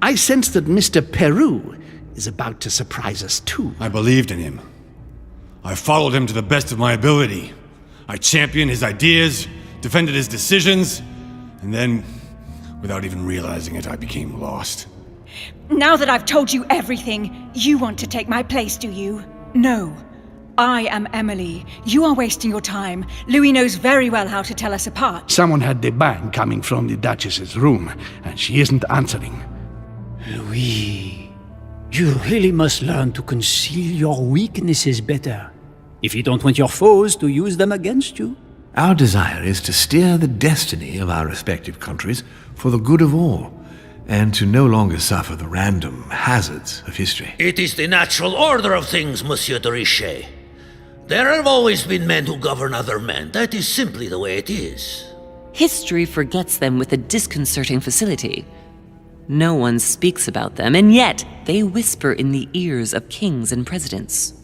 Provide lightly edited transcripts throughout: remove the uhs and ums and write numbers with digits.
I sense that Mr. Peru is about to surprise us too. I believed in him. I followed him to the best of my ability. I championed his ideas, defended his decisions, and then, without even realizing it, I became lost. Now that I've told you everything, you want to take my place, do you? No. I am Emily. You are wasting your time. Louis knows very well how to tell us apart. Someone had the bang coming from the Duchess's room, and she isn't answering. Louis, you really must learn to conceal your weaknesses better, if you don't want your foes to use them against you. Our desire is to steer the destiny of our respective countries for the good of all, and to no longer suffer the random hazards of history. It is the natural order of things, Monsieur de Richet. There have always been men who govern other men. That is simply the way it is. History forgets them with a disconcerting facility. No one speaks about them, and yet they whisper in the ears of kings and presidents.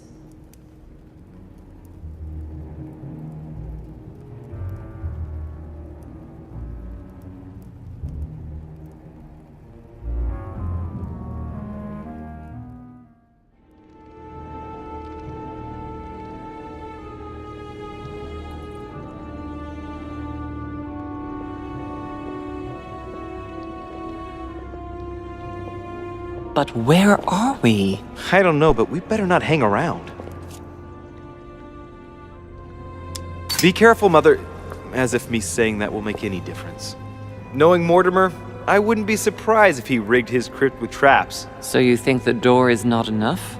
But where are we? I don't know, but we better not hang around. Be careful, Mother. As if me saying that will make any difference. Knowing Mortimer, I wouldn't be surprised if he rigged his crypt with traps. So you think the door is not enough?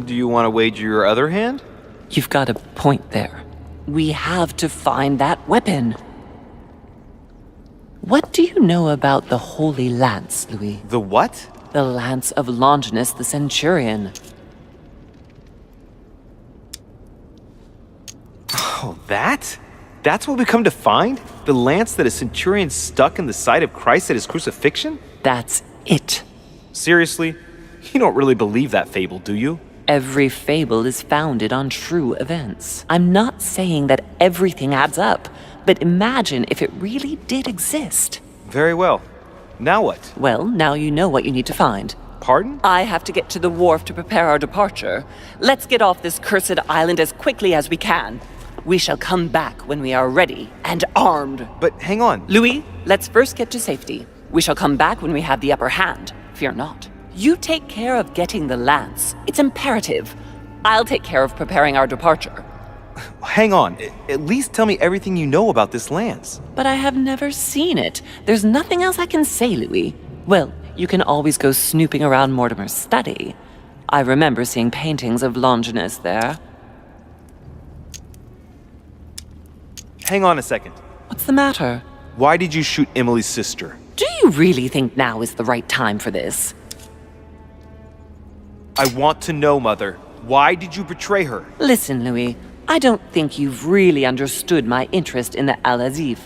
Do you want to wager your other hand? You've got a point there. We have to find that weapon. What do you know about the Holy Lance, Louis? The what? The Lance of Longinus the Centurion. Oh, that? That's what we come to find? The lance that a centurion stuck in the side of Christ at his crucifixion? That's it. Seriously? You don't really believe that fable, do you? Every fable is founded on true events. I'm not saying that everything adds up, but imagine if it really did exist. Very well. Now what? Well, now you know what you need to find. Pardon? I have to get to the wharf to prepare our departure. Let's get off this cursed island as quickly as we can. We shall come back when we are ready and armed. But hang on. Louis, let's first get to safety. We shall come back when we have the upper hand. Fear not. You take care of getting the lance. It's imperative. I'll take care of preparing our departure. Hang on. At least tell me everything you know about this lance. But I have never seen it. There's nothing else I can say, Louis. Well, you can always go snooping around Mortimer's study. I remember seeing paintings of Longinus there. Hang on a second. What's the matter? Why did you shoot Emily's sister? Do you really think now is the right time for this? I want to know, Mother. Why did you betray her? Listen, Louis. I don't think you've really understood my interest in the Al-Azif.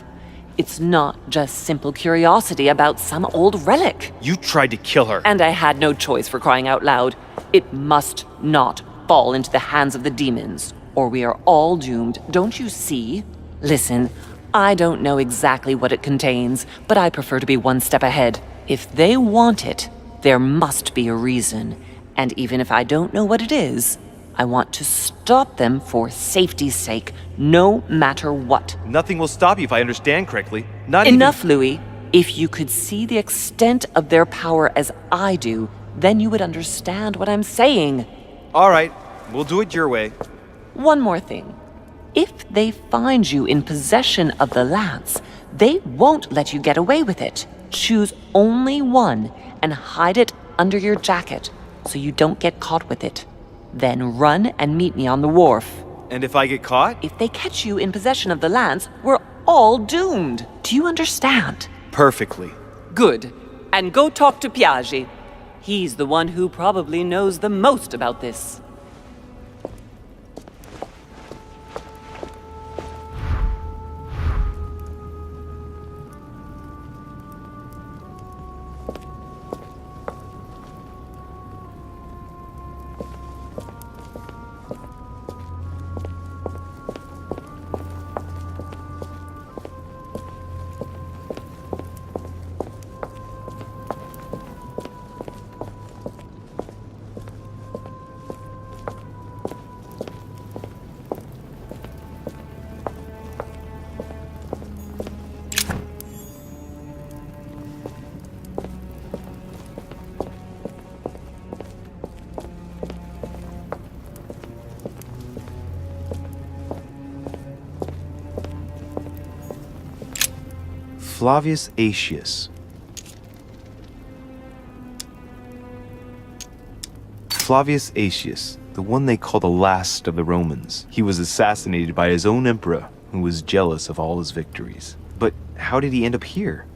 It's not just simple curiosity about some old relic. You tried to kill her. And I had no choice, for crying out loud. It must not fall into the hands of the demons, or we are all doomed, don't you see? Listen, I don't know exactly what it contains, but I prefer to be one step ahead. If they want it, there must be a reason. And even if I don't know what it is, I want to stop them for safety's sake, no matter what. Nothing will stop you if I understand correctly. Enough, Louis. If you could see the extent of their power as I do, then you would understand what I'm saying. All right, we'll do it your way. One more thing. If they find you in possession of the lance, they won't let you get away with it. Choose only one and hide it under your jacket so you don't get caught with it. Then run and meet me on the wharf. And if I get caught? If they catch you in possession of the lance, we're all doomed. Do you understand? Perfectly. Good. And go talk to Piaggi. He's the one who probably knows the most about this. Flavius Aetius. Flavius Aetius, the one they call the last of the Romans. He was assassinated by his own emperor, who was jealous of all his victories. But how did he end up here?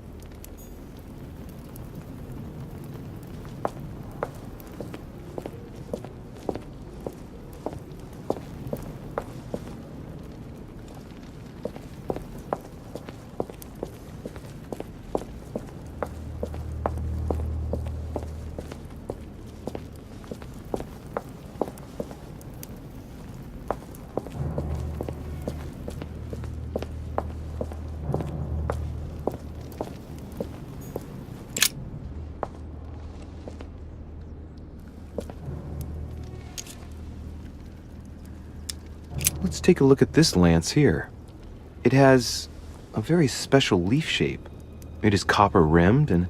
Let's take a look at this lance here. It has a very special leaf shape. It is copper rimmed, and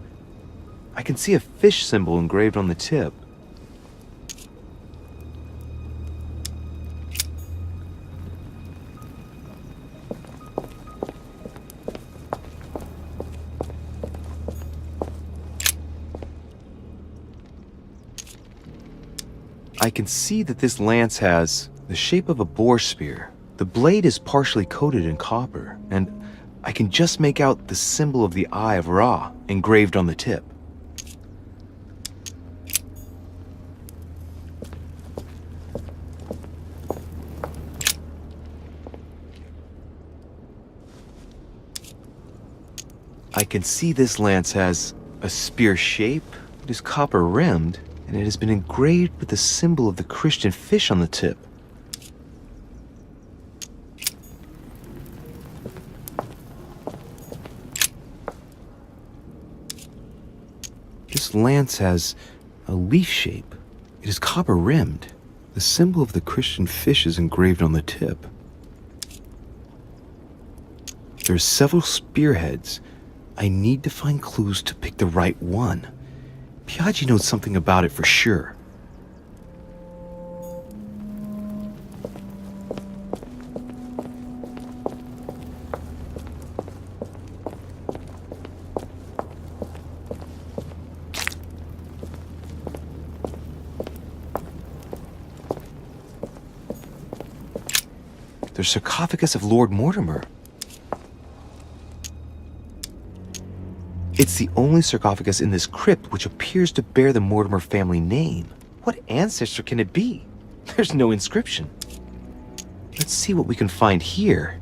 I can see a fish symbol engraved on the tip. I can see that this lance has the shape of a boar spear. The blade is partially coated in copper, and I can just make out the symbol of the Eye of Ra engraved on the tip. I can see this lance has a spear shape, it is copper rimmed, and it has been engraved with the symbol of the Christian fish on the tip. This lance has a leaf shape. It is copper rimmed. The symbol of the Christian fish is engraved on the tip. There are several spearheads. I need to find clues to pick the right one. Piaggi knows something about it for sure. The sarcophagus of Lord Mortimer. It's the only sarcophagus in this crypt which appears to bear the Mortimer family name. What ancestor can it be? There's no inscription. Let's see what we can find here.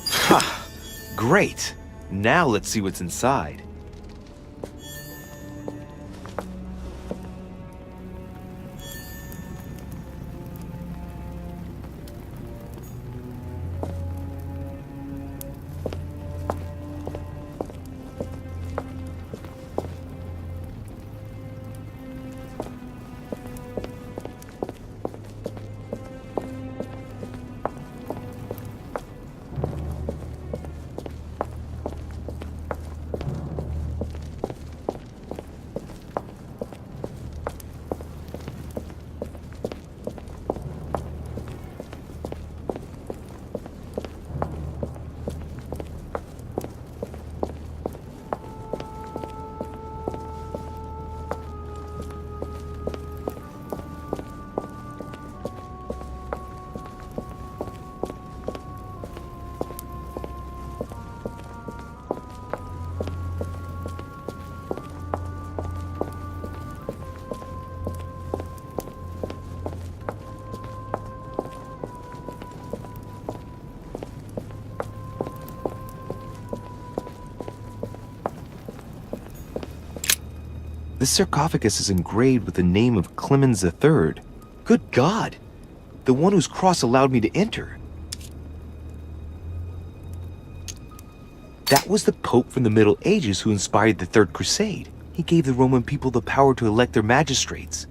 Ha! Great! Now let's see what's inside. This sarcophagus is engraved with the name of Clemens III. Good God! The one whose cross allowed me to enter. That was the Pope from the Middle Ages who inspired the Third Crusade. He gave the Roman people the power to elect their magistrates.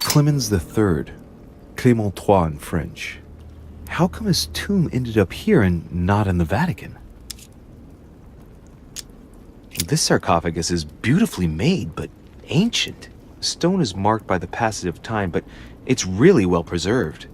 Clemens III. Clément III in French. How come his tomb ended up here and not in the Vatican? This sarcophagus is beautifully made, but ancient. The stone is marked by the passage of time, but it's really well preserved.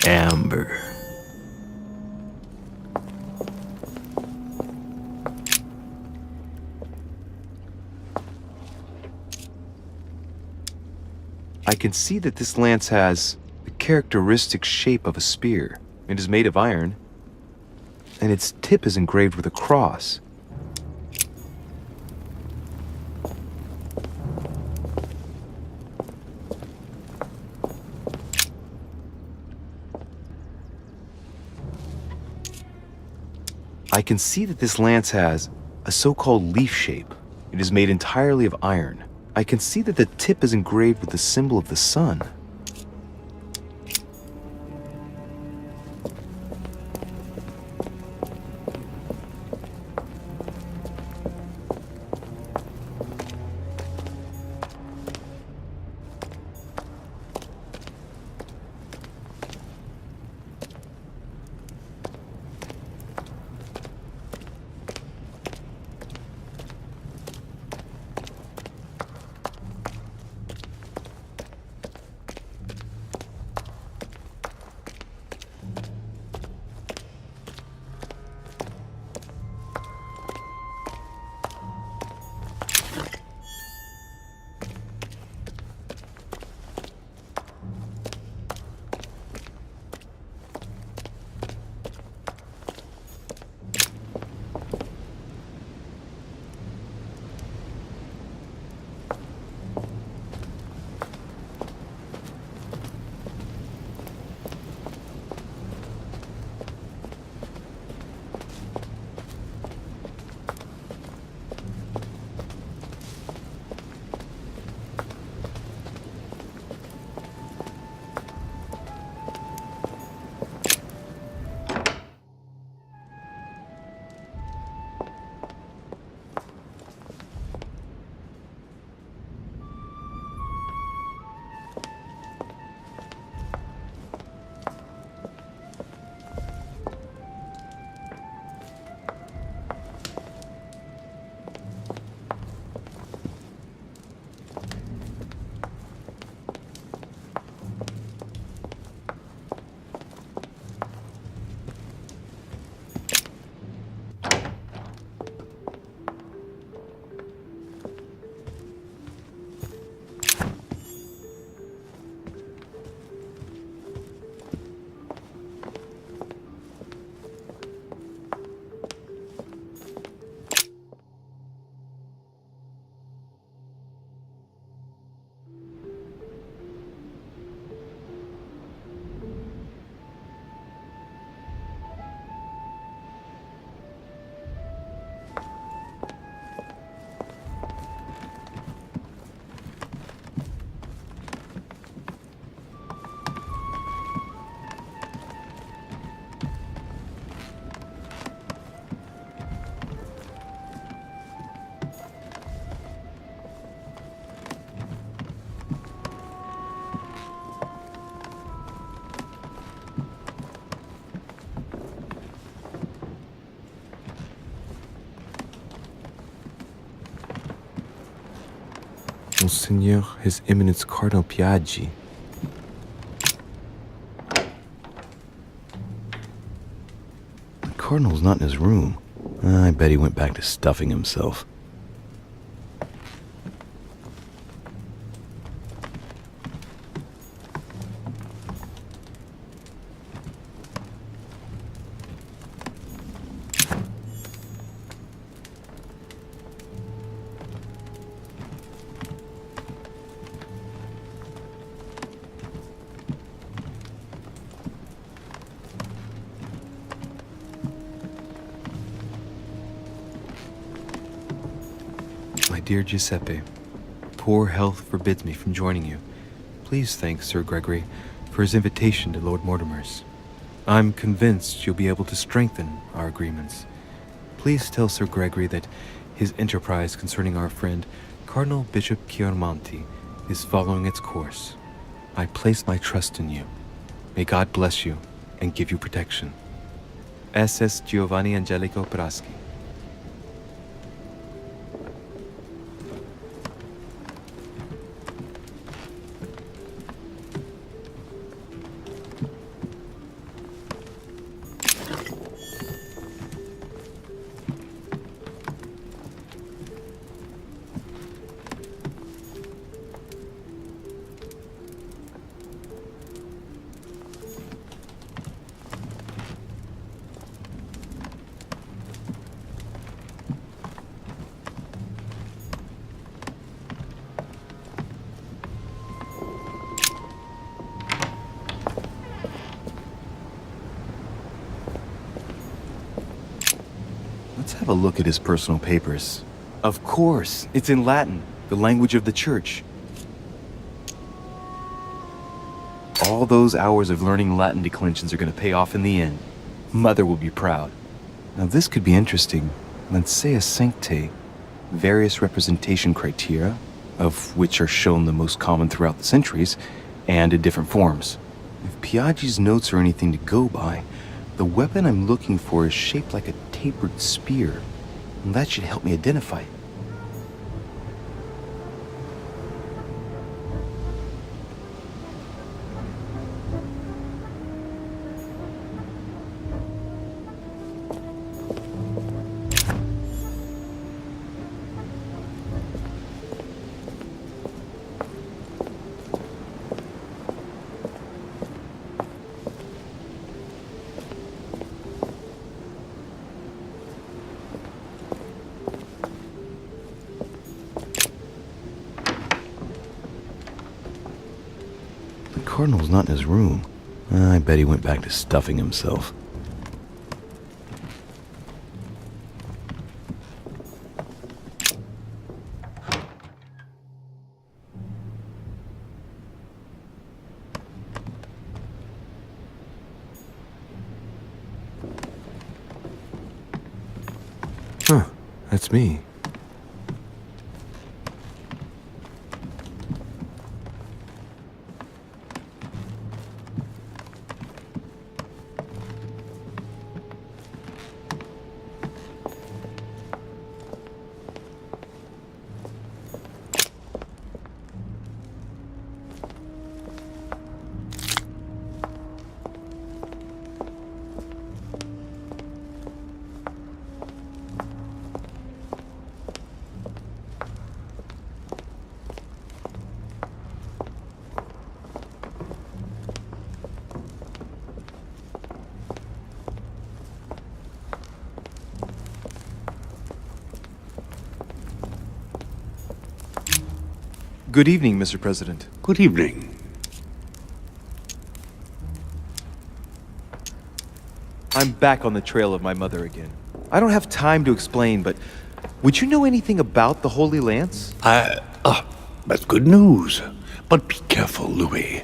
Amber. I can see that this lance has the characteristic shape of a spear. It is made of iron, and its tip is engraved with a cross. I can see that this lance has a so-called leaf shape. It is made entirely of iron. I can see that the tip is engraved with the symbol of the sun. Monseigneur, His Eminence Cardinal Piaggi. The Cardinal's not in his room. I bet he went back to stuffing himself. My dear Giuseppe, poor health forbids me from joining you. Please thank Sir Gregory for his invitation to Lord Mortimer's. I'm convinced you'll be able to strengthen our agreements. please tell Sir Gregory that his enterprise concerning our friend Cardinal Bishop Chiaramonti is following its course. I place my trust in you. May God bless you and give you protection. SS Giovanni Angelico Praschi. Let's have a look at his personal papers. Of course, it's in Latin, the language of the church. All those hours of learning Latin declensions are going to pay off in the end. Mother will be proud. Now this could be interesting. Let's say a sancte, various representation criteria, of which are shown the most common throughout the centuries, and in different forms. If Piaggi's notes are anything to go by, the weapon I'm looking for is shaped like a tapered spear, and that should help me identify it. The Cardinal's not in his room. I bet he went back to stuffing himself. Huh, that's me. Good evening, Mr. President. Good evening. I'm back on the trail of my mother again. I don't have time to explain, but would you know anything about the Holy Lance? That's good news. But be careful, Louis.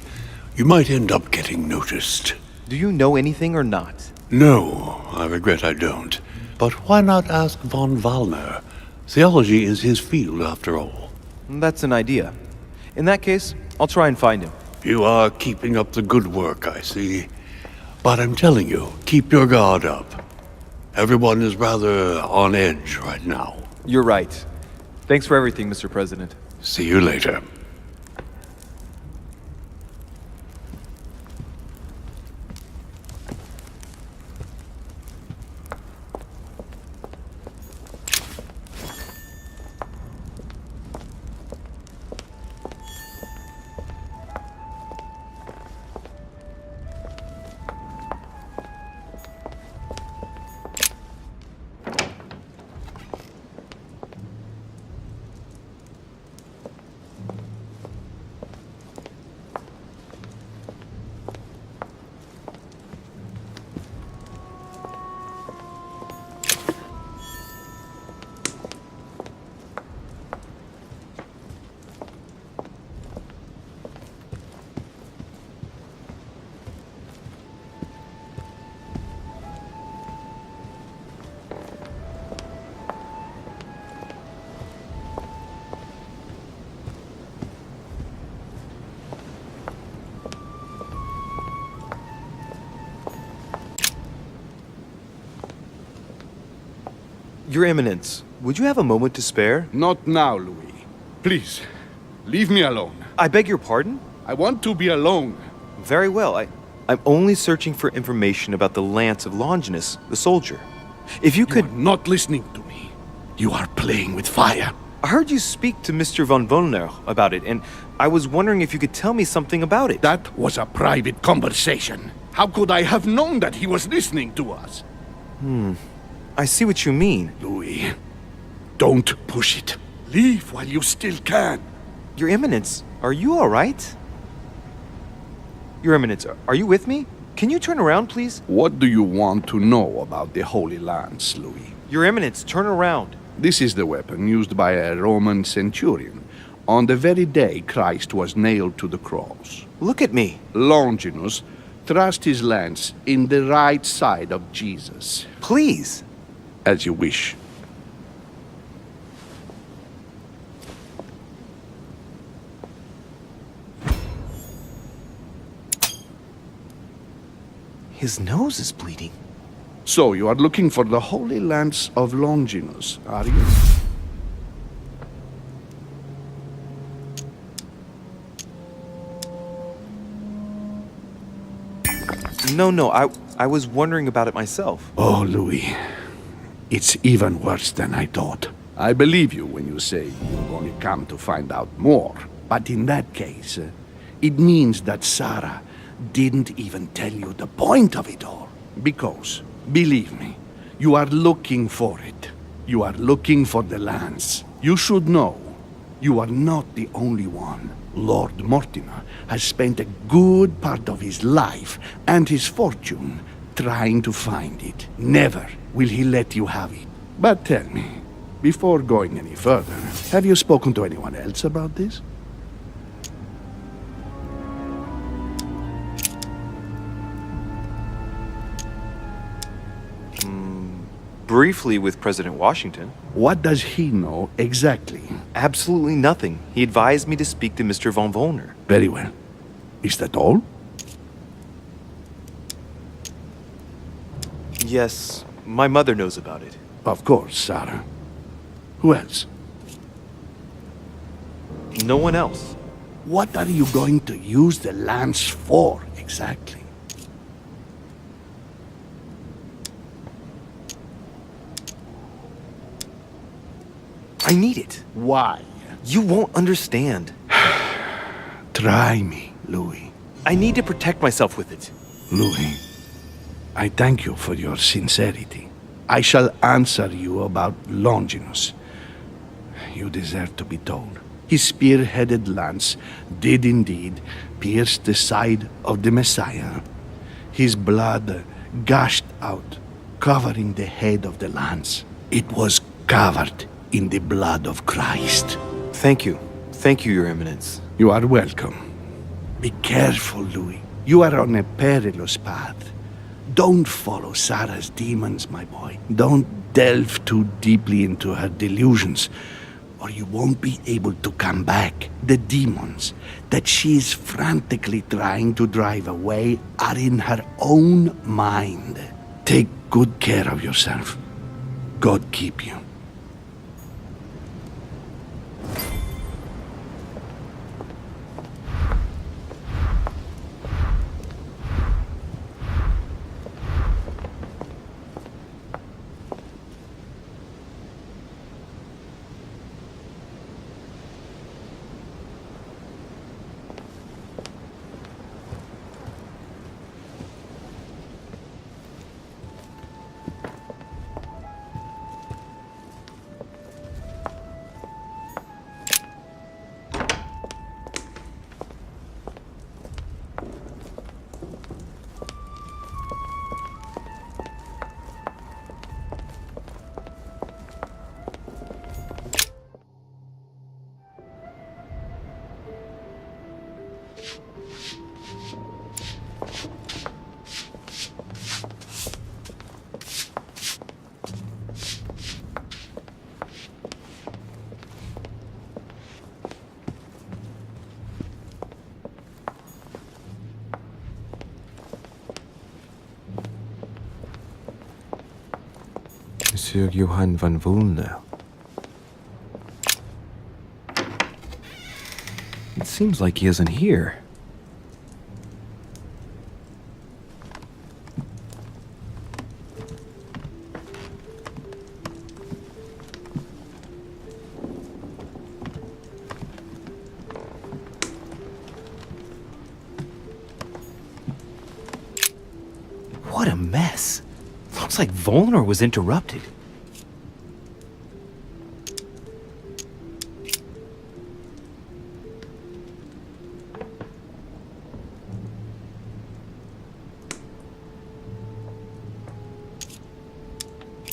You might end up getting noticed. Do you know anything or not? No, I regret I don't. But why not ask von Wallner? Theology is his field, after all. That's an idea. In that case, I'll try and find him. You are keeping up the good work, I see. But I'm telling you, keep your guard up. Everyone is rather on edge right now. You're right. Thanks for everything, Mr. President. See you later. Your Eminence, would you have a moment to spare? Not now, Louis. Please, leave me alone. I beg your pardon? I want to be alone. Very well. I'm only searching for information about the lance of Longinus, the soldier. If you could... You are not listening to me. You are playing with fire. I heard you speak to Mr. von Wollner about it, and I was wondering if you could tell me something about it. That was a private conversation. How could I have known that he was listening to us? I see what you mean. Louis, don't push it. Leave while you still can. Your Eminence, are you all right? Your Eminence, are you with me? Can you turn around, please? What do you want to know about the Holy Lance, Louis? Your Eminence, turn around. This is the weapon used by a Roman centurion on the very day Christ was nailed to the cross. Look at me. Longinus thrust his lance in the right side of Jesus. Please. As you wish. His nose is bleeding. So you are looking for the Holy Lance of Longinus, are you? No, I was wondering about it myself. Oh, Louis. It's even worse than I thought. I believe you when you say you've only come to find out more. But in that case, it means that Sarah didn't even tell you the point of it all. Because, believe me, you are looking for it. You are looking for the lance. You should know, you are not the only one. Lord Mortimer has spent a good part of his life and his fortune trying to find it. Never will he let you have it. But tell me, before going any further, have you spoken to anyone else about this? Briefly with President Washington. What does he know exactly? Absolutely nothing. He advised me to speak to Mr. von Wollner. Very well. Is that all? Yes, my mother knows about it. Of course, Sarah. Who else? No one else. What are you going to use the lance for, exactly? I need it. Why? You won't understand. Try me, Louis. I need to protect myself with it. Louis, I thank you for your sincerity. I shall answer you about Longinus. You deserve to be told. His spear-headed lance did indeed pierce the side of the Messiah. His blood gushed out, covering the head of the lance. It was covered in the blood of Christ. Thank you. Thank you, Your Eminence. You are welcome. Be careful, Louis. You are on a perilous path. Don't follow Sarah's demons, my boy. Don't delve too deeply into her delusions, or you won't be able to come back. The demons that she is frantically trying to drive away are in her own mind. Take good care of yourself. God keep you. Monsieur Johann van Volner. It seems like he isn't here. What a mess. Looks like Volner was interrupted.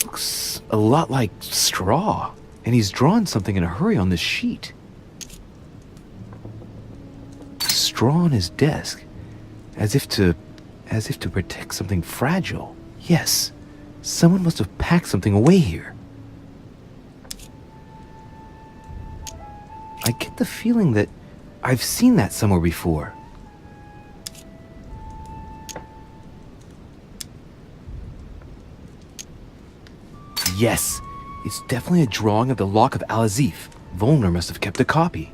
Looks a lot like straw, and he's drawn something in a hurry on this sheet. Straw on his desk, as if to protect something fragile. Yes, someone must have packed something away here. I get the feeling that I've seen that somewhere before. Yes, it's definitely a drawing of the Lock of Al-Azif. Volner must have kept a copy.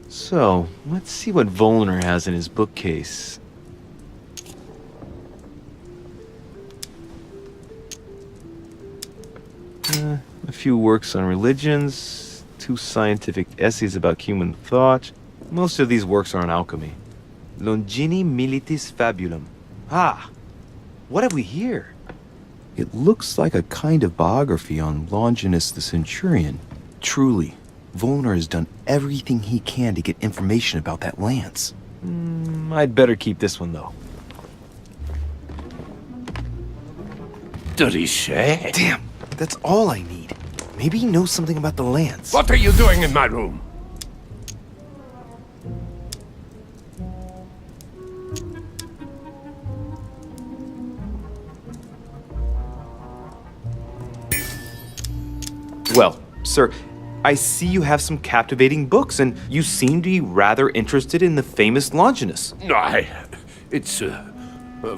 So, let's see what Volner has in his bookcase. A few works on religions, 2 scientific essays about human thought. Most of these works are on alchemy. Longini Militis Fabulum. Ah! What have we here? It looks like a kind of biography on Longinus the Centurion. Truly, Volner has done everything he can to get information about that lance. I'd better keep this one, though. Richet? Damn, that's all I need. Maybe he knows something about the lance. What are you doing in my room? Well, sir, I see you have some captivating books, and you seem to be rather interested in the famous Longinus. No, it's...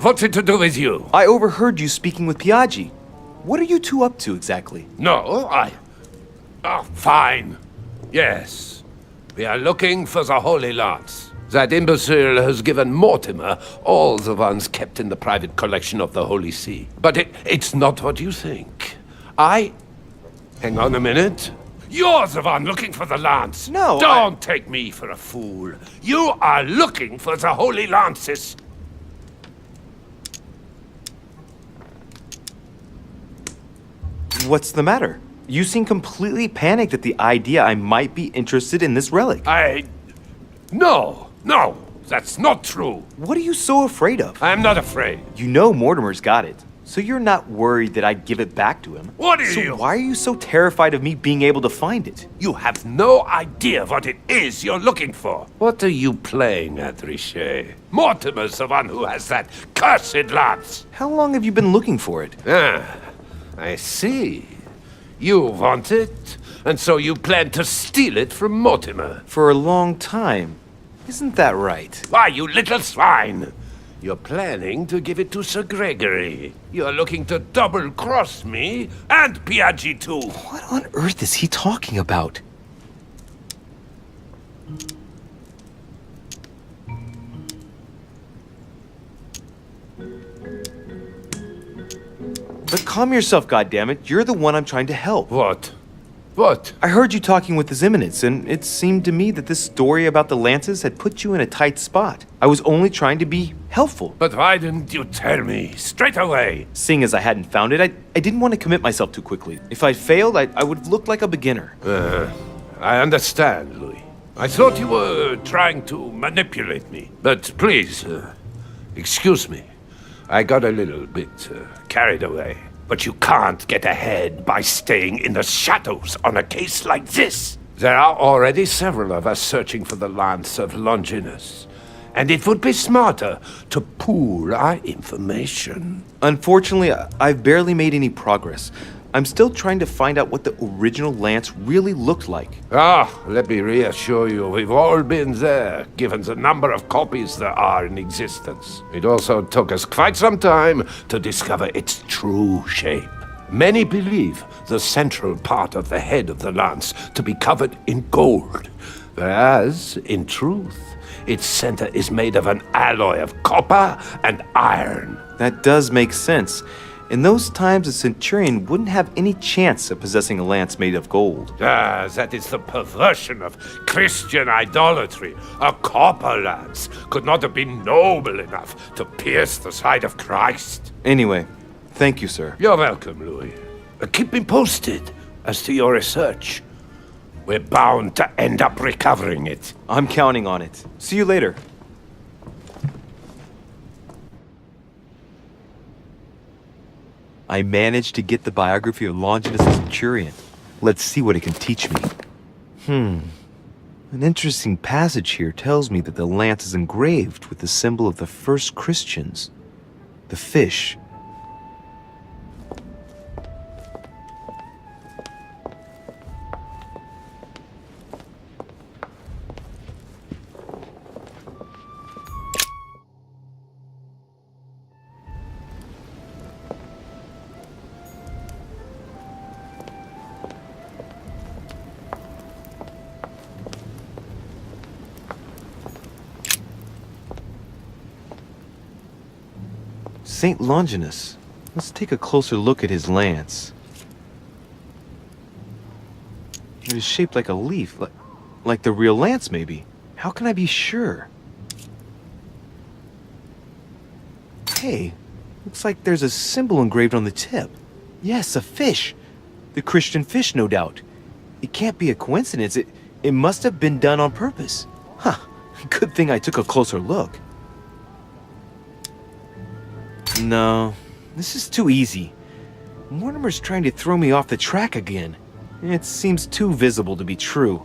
what's it to do with you? I overheard you speaking with Piaggi. What are you two up to exactly? No, Oh, fine. Yes. We are looking for the Holy Lance. That imbecile has given Mortimer all the ones kept in the private collection of the Holy See. But it's not what you think. Hang on a minute. You're the one looking for the lance. No, Don't take me for a fool. You are looking for the Holy Lances. What's the matter? You seem completely panicked at the idea I might be interested in this relic. No, that's not true. What are you so afraid of? I'm not afraid. You know Mortimer's got it, so you're not worried that I'd give it back to him. What are so you? Why are you so terrified of me being able to find it? You have no idea what it is you're looking for. What are you playing at, Richet? Mortimer's the one who has that cursed lance. How long have you been looking for it? I see. You want it, and so you plan to steal it from Mortimer. For a long time. Isn't that right? Why, you little swine! You're planning to give it to Sir Gregory. You're looking to double-cross me and Piaggi too. What on earth is he talking about? But calm yourself, goddammit. You're the one I'm trying to help. What? I heard you talking with His Eminence, and it seemed to me that this story about the lances had put you in a tight spot. I was only trying to be helpful. But why didn't you tell me straight away? Seeing as I hadn't found it, I didn't want to commit myself too quickly. If I failed, I would look like a beginner. I understand, Louis. I thought you were trying to manipulate me. But please, excuse me. I got a little bit carried away. But you can't get ahead by staying in the shadows on a case like this. There are already several of us searching for the lance of Longinus. And it would be smarter to pool our information. Unfortunately, I've barely made any progress. I'm still trying to find out what the original lance really looked like. Let me reassure you, we've all been there, given the number of copies there are in existence. It also took us quite some time to discover its true shape. Many believe the central part of the head of the lance to be covered in gold, whereas, in truth, its center is made of an alloy of copper and iron. That does make sense. In those times, a centurion wouldn't have any chance of possessing a lance made of gold. That is the perversion of Christian idolatry. A copper lance could not have been noble enough to pierce the side of Christ. Anyway, thank you, sir. You're welcome, Louis. Keep me posted as to your research. We're bound to end up recovering it. I'm counting on it. See you later. I managed to get the biography of Longinus the Centurion. Let's see what it can teach me. An interesting passage here tells me that the lance is engraved with the symbol of the first Christians, the fish. Saint Longinus. Let's take a closer look at his lance. It is shaped like a leaf, like the real lance, maybe. How can I be sure? Hey, looks like there's a symbol engraved on the tip. Yes, a fish. The Christian fish, no doubt. It can't be a coincidence. It must have been done on purpose. Good thing I took a closer look. No, this is too easy. Mortimer's trying to throw me off the track again. It seems too visible to be true.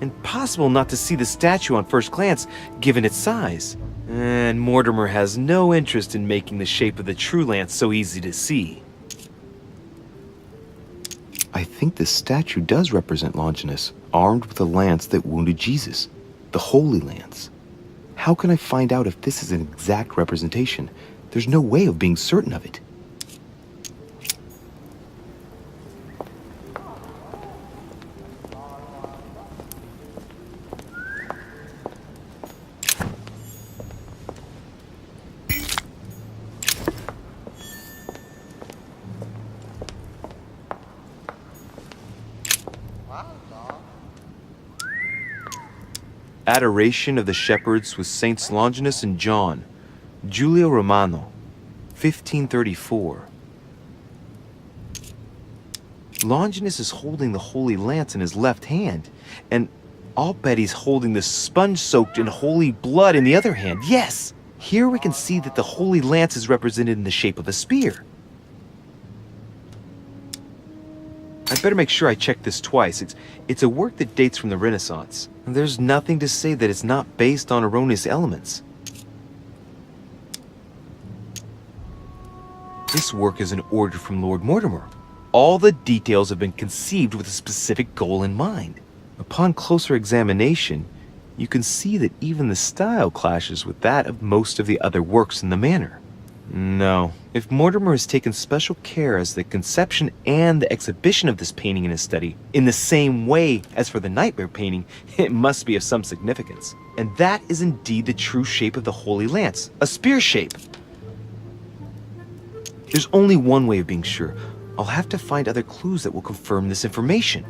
Impossible not to see the statue on first glance, given its size. And Mortimer has no interest in making the shape of the true lance so easy to see. I think this statue does represent Longinus, armed with a lance that wounded Jesus, the Holy Lance. How can I find out if this is an exact representation? There's no way of being certain of it. Adoration of the Shepherds with Saints Longinus and John, Giulio Romano, 1534. Longinus is holding the Holy Lance in his left hand, and I'll bet he's holding the sponge-soaked in holy blood in the other hand. Yes! Here we can see that the Holy Lance is represented in the shape of a spear. I'd better make sure I check this twice. It's a work that dates from the Renaissance. There's nothing to say that it's not based on erroneous elements. This work is an order from Lord Mortimer. All the details have been conceived with a specific goal in mind. Upon closer examination, you can see that even the style clashes with that of most of the other works in the manor. No, if Mortimer has taken special care as the conception and the exhibition of this painting in his study, in the same way as for the Nightmare painting, it must be of some significance. And that is indeed the true shape of the Holy Lance, a spear shape. There's only one way of being sure. I'll have to find other clues that will confirm this information.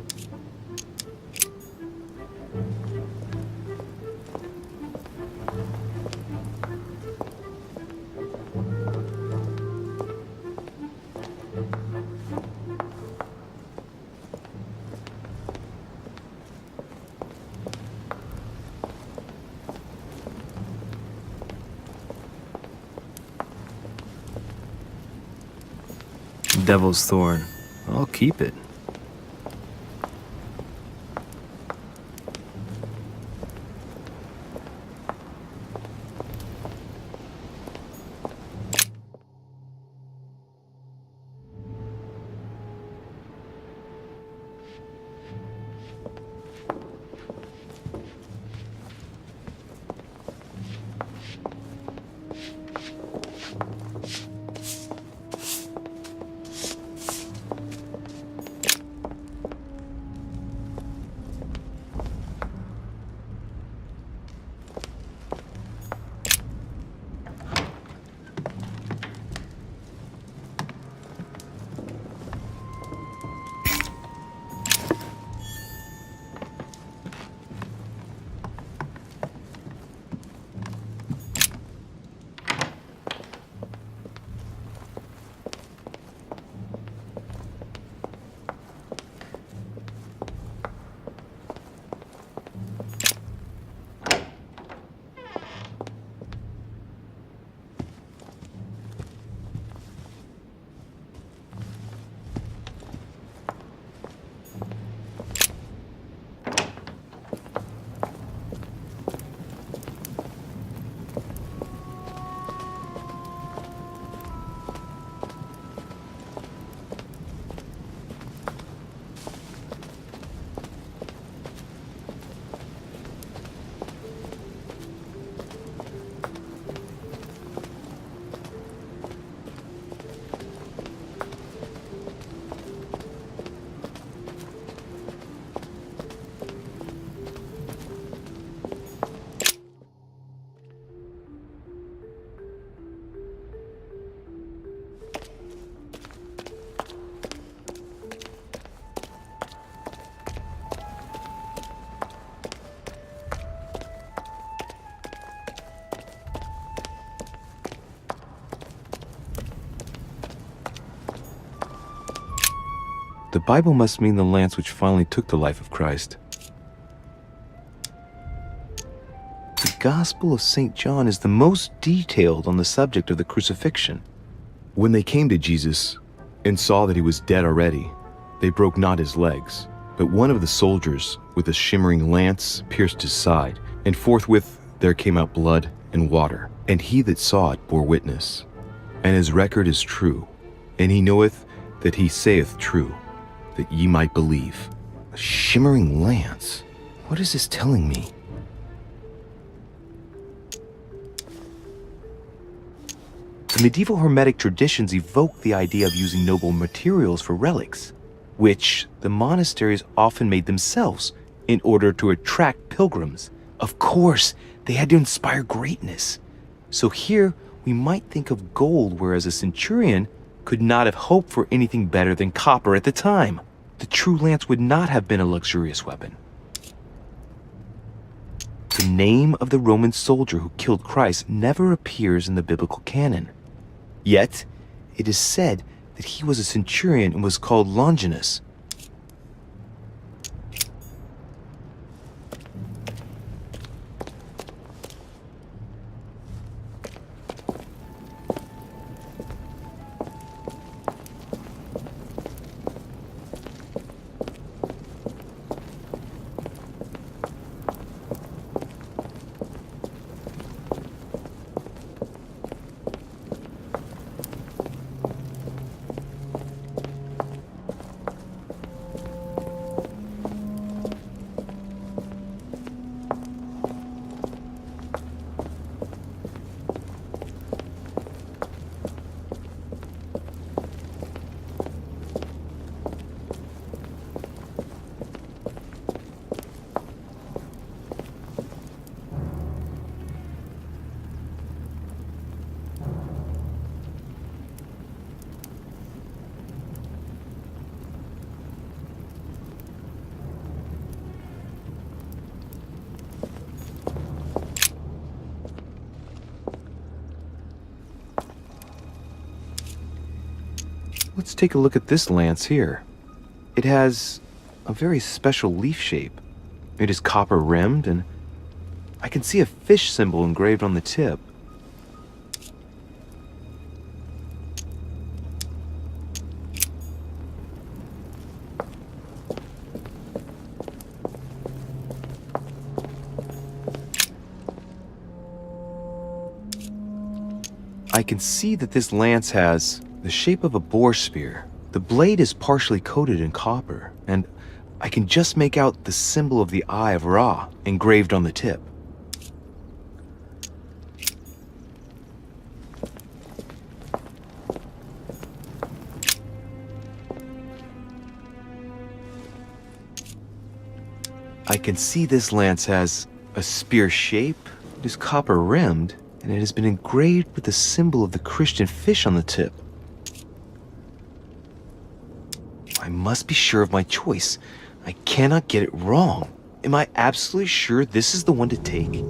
devil's thorn. I'll keep it. The Bible must mean the lance which finally took the life of Christ. The Gospel of St. John is the most detailed on the subject of the crucifixion. When they came to Jesus and saw that he was dead already, they broke not his legs, but one of the soldiers with a shimmering lance pierced his side, and forthwith there came out blood and water. And he that saw it bore witness, and his record is true, and he knoweth that he saith true, that ye might believe. A shimmering lance? What is this telling me? The medieval Hermetic traditions evoke the idea of using noble materials for relics, which the monasteries often made themselves in order to attract pilgrims. Of course, they had to inspire greatness. So here we might think of gold, whereas a centurion could not have hoped for anything better than copper at the time. The true lance would not have been a luxurious weapon. The name of the Roman soldier who killed Christ never appears in the biblical canon. Yet, it is said that he was a centurion and was called Longinus. Let's take a look at this lance here. It has a very special leaf shape. It is copper rimmed, and I can see a fish symbol engraved on the tip. I can see that this lance has the shape of a boar spear. The blade is partially coated in copper, and I can just make out the symbol of the Eye of Ra engraved on the tip. I can see this lance has a spear shape, it is copper rimmed, and it has been engraved with the symbol of the Christian fish on the tip. I must be sure of my choice. I cannot get it wrong. Am I absolutely sure this is the one to take?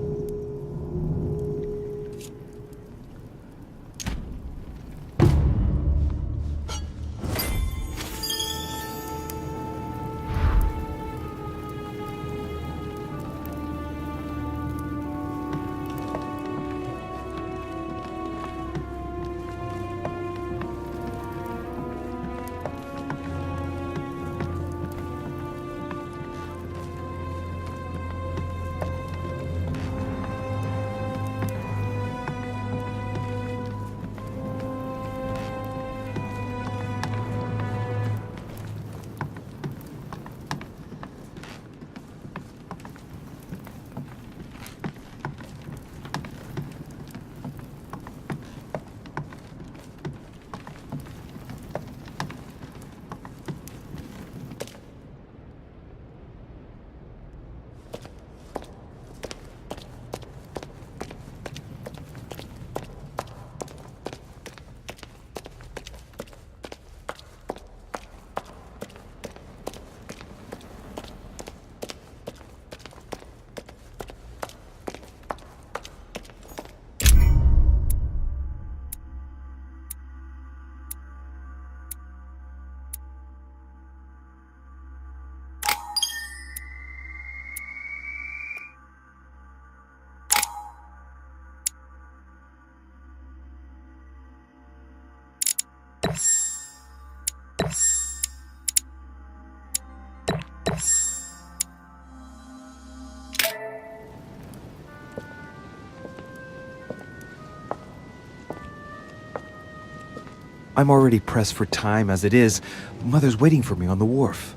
I'm already pressed for time as it is. Mother's waiting for me on the wharf.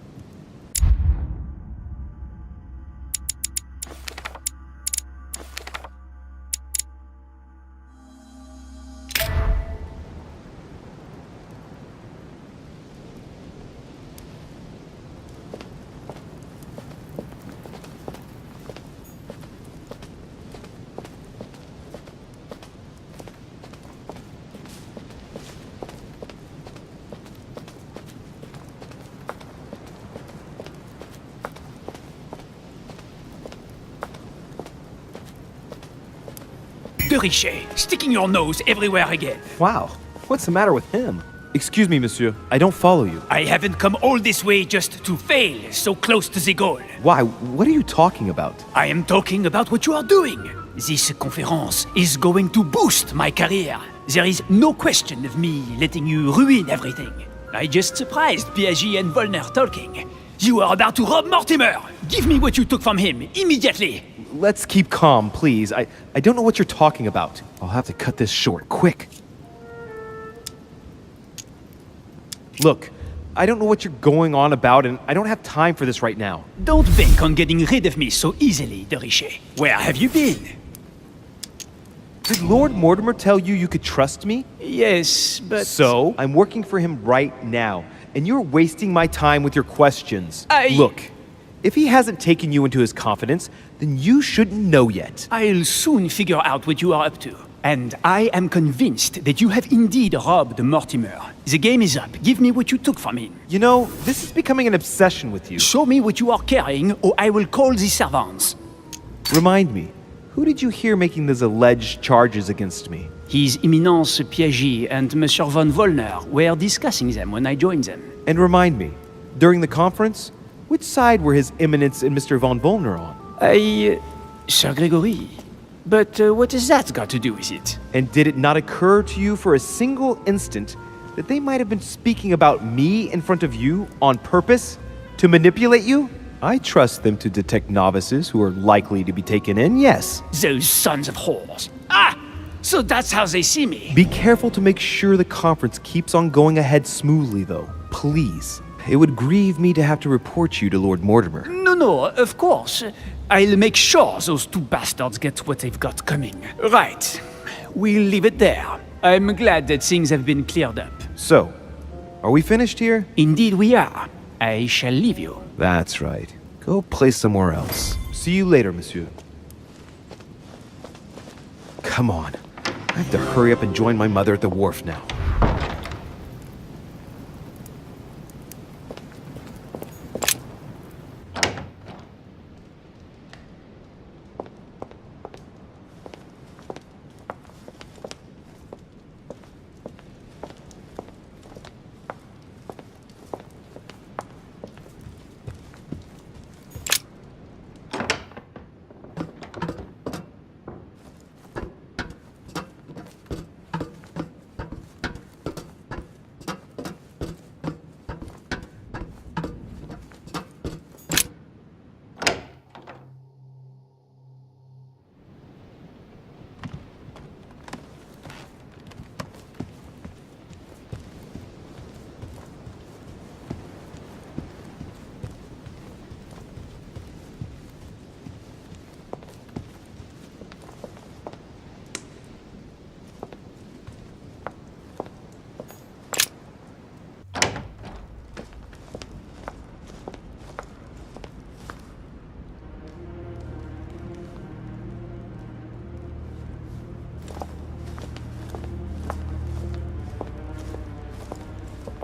De Richet, sticking your nose everywhere again. Wow, what's the matter with him? Excuse me, monsieur. I don't follow you. I haven't come all this way just to fail so close to the goal. Why? What are you talking about? I am talking about what you are doing. This conference is going to boost my career. There is no question of me letting you ruin everything. I just surprised Piaget and Volner talking. You are about to rob Mortimer. Give me what you took from him, immediately. Let's keep calm, please. I don't know what you're talking about. I'll have to cut this short, quick. Look, I don't know what you're going on about, and I don't have time for this right now. Don't bank on getting rid of me so easily, De Richet. Where have you been? Did Lord Mortimer tell you you could trust me? Yes, but... So, I'm working for him right now, and you're wasting my time with your questions. Look, if he hasn't taken you into his confidence, then you shouldn't know yet. I'll soon figure out what you are up to. And I am convinced that you have indeed robbed Mortimer. The game is up. Give me what you took from him. You know, this is becoming an obsession with you. Show me what you are carrying, or I will call the servants. Remind me, who did you hear making these alleged charges against me? His Eminence Piaget and Monsieur von Volner were discussing them when I joined them. And remind me, during the conference, which side were His Eminence and Mr. von Volner on? Sir Gregory. But what has that got to do with it? And did it not occur to you for a single instant that they might have been speaking about me in front of you on purpose? To manipulate you? I trust them to detect novices who are likely to be taken in, yes. Those sons of whores. So that's how they see me. Be careful to make sure the conference keeps on going ahead smoothly, though. Please. It would grieve me to have to report you to Lord Mortimer. No, of course. I'll make sure those two bastards get what they've got coming. Right. We'll leave it there. I'm glad that things have been cleared up. So, are we finished here? Indeed we are. I shall leave you. That's right. Go play somewhere else. See you later, monsieur. Come on. I have to hurry up and join my mother at the wharf now.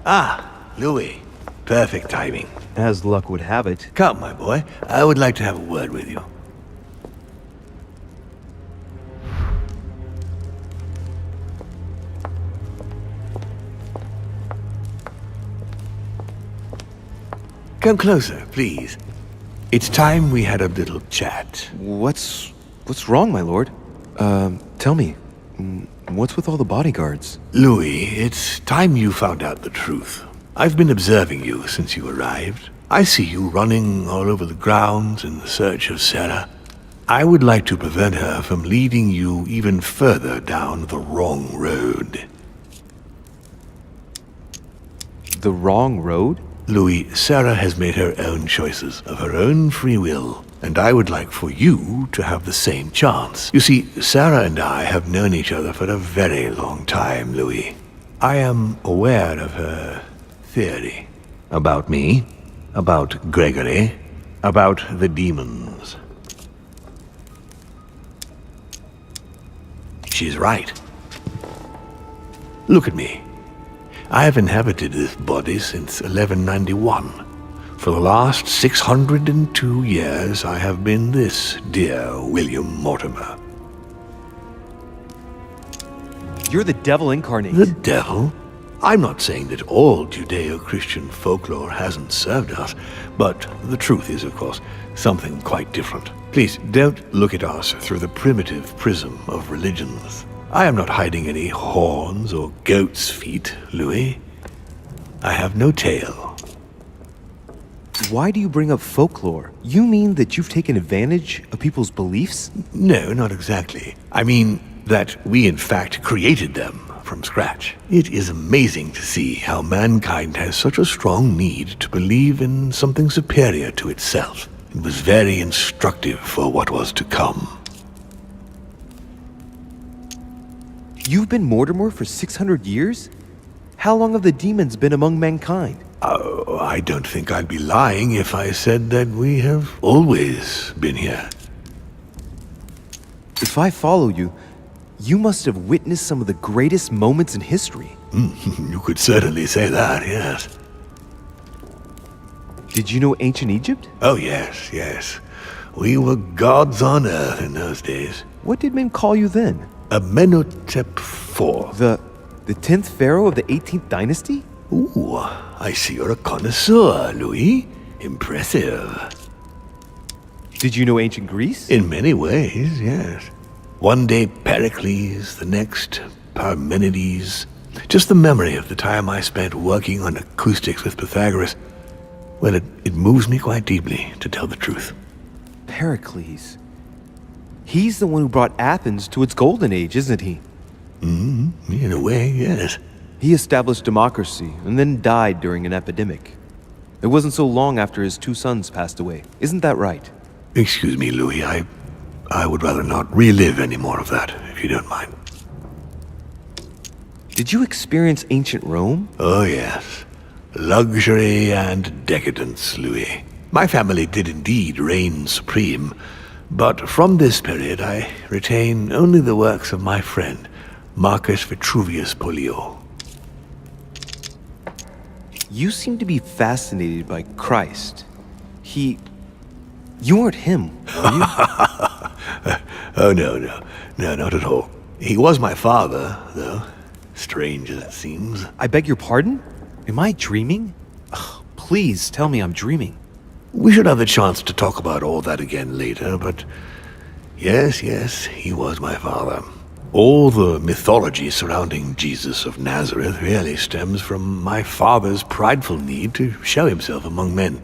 Ah, Louis. Perfect timing. As luck would have it. Come, my boy. I would like to have a word with you. Come closer, please. It's time we had a little chat. What's wrong, my lord? Tell me. What's with all the bodyguards? Louis, it's time you found out the truth. I've been observing you since you arrived. I see you running all over the grounds in search of Sarah. I would like to prevent her from leading you even further down the wrong road. The wrong road? Louis, Sarah has made her own choices of her own free will, and I would like for you to have the same chance. You see, Sarah and I have known each other for a very long time, Louis. I am aware of her theory. About me, about Gregory, about the demons. She's right. Look at me. I have inhabited this body since 1191. For the last 602 years, I have been this dear William Mortimer. You're the devil incarnate. The devil? I'm not saying that all Judeo-Christian folklore hasn't served us, but the truth is, of course, something quite different. Please, don't look at us through the primitive prism of religions. I am not hiding any horns or goat's feet, Louis. I have no tail. Why do you bring up folklore? You mean that you've taken advantage of people's beliefs? No, not exactly. I mean that we in fact created them from scratch. It is amazing to see how mankind has such a strong need to believe in something superior to itself. It was very instructive for what was to come. You've been Mortimer for 600 years? How long have the demons been among mankind? Oh, I don't think I'd be lying if I said that we have always been here. If I follow you, you must have witnessed some of the greatest moments in history. You could certainly say that, yes. Did you know ancient Egypt? Oh, yes, yes. We were gods on earth in those days. What did men call you then? Amenhotep IV. The 10th pharaoh of the 18th dynasty? Ooh, I see you're a connoisseur, Louis. Impressive. Did you know ancient Greece? In many ways, yes. One day Pericles, the next Parmenides. Just the memory of the time I spent working on acoustics with Pythagoras. Well, it moves me quite deeply, to tell the truth. Pericles. He's the one who brought Athens to its golden age, isn't he? In a way, yes. He established democracy and then died during an epidemic. It wasn't so long after his 2 sons passed away. Isn't that right? Excuse me, Louis. I would rather not relive any more of that, if you don't mind. Did you experience ancient Rome? Oh, yes. Luxury and decadence, Louis. My family did indeed reign supreme, but from this period I retain only the works of my friend, Marcus Vitruvius Pollio. You seem to be fascinated by Christ. You aren't him, are you? Oh, no, not at all. He was my father, though. Strange as it seems. I beg your pardon? Am I dreaming? Ugh, please tell me I'm dreaming. We should have the chance to talk about all that again later, but yes, he was my father. All the mythology surrounding Jesus of Nazareth really stems from my father's prideful need to show himself among men.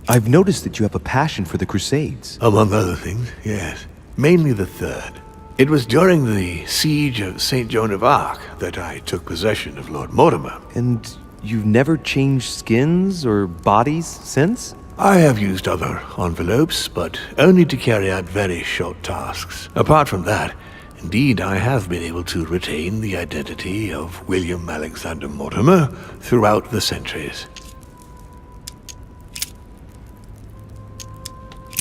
I've noticed that you have a passion for the Crusades. Among other things, yes. Mainly the third. It was during the siege of St. Joan of Arc that I took possession of Lord Mortimer. And you've never changed skins or bodies since? I have used other envelopes, but only to carry out very short tasks. Apart from that, indeed, I have been able to retain the identity of William Alexander Mortimer throughout the centuries.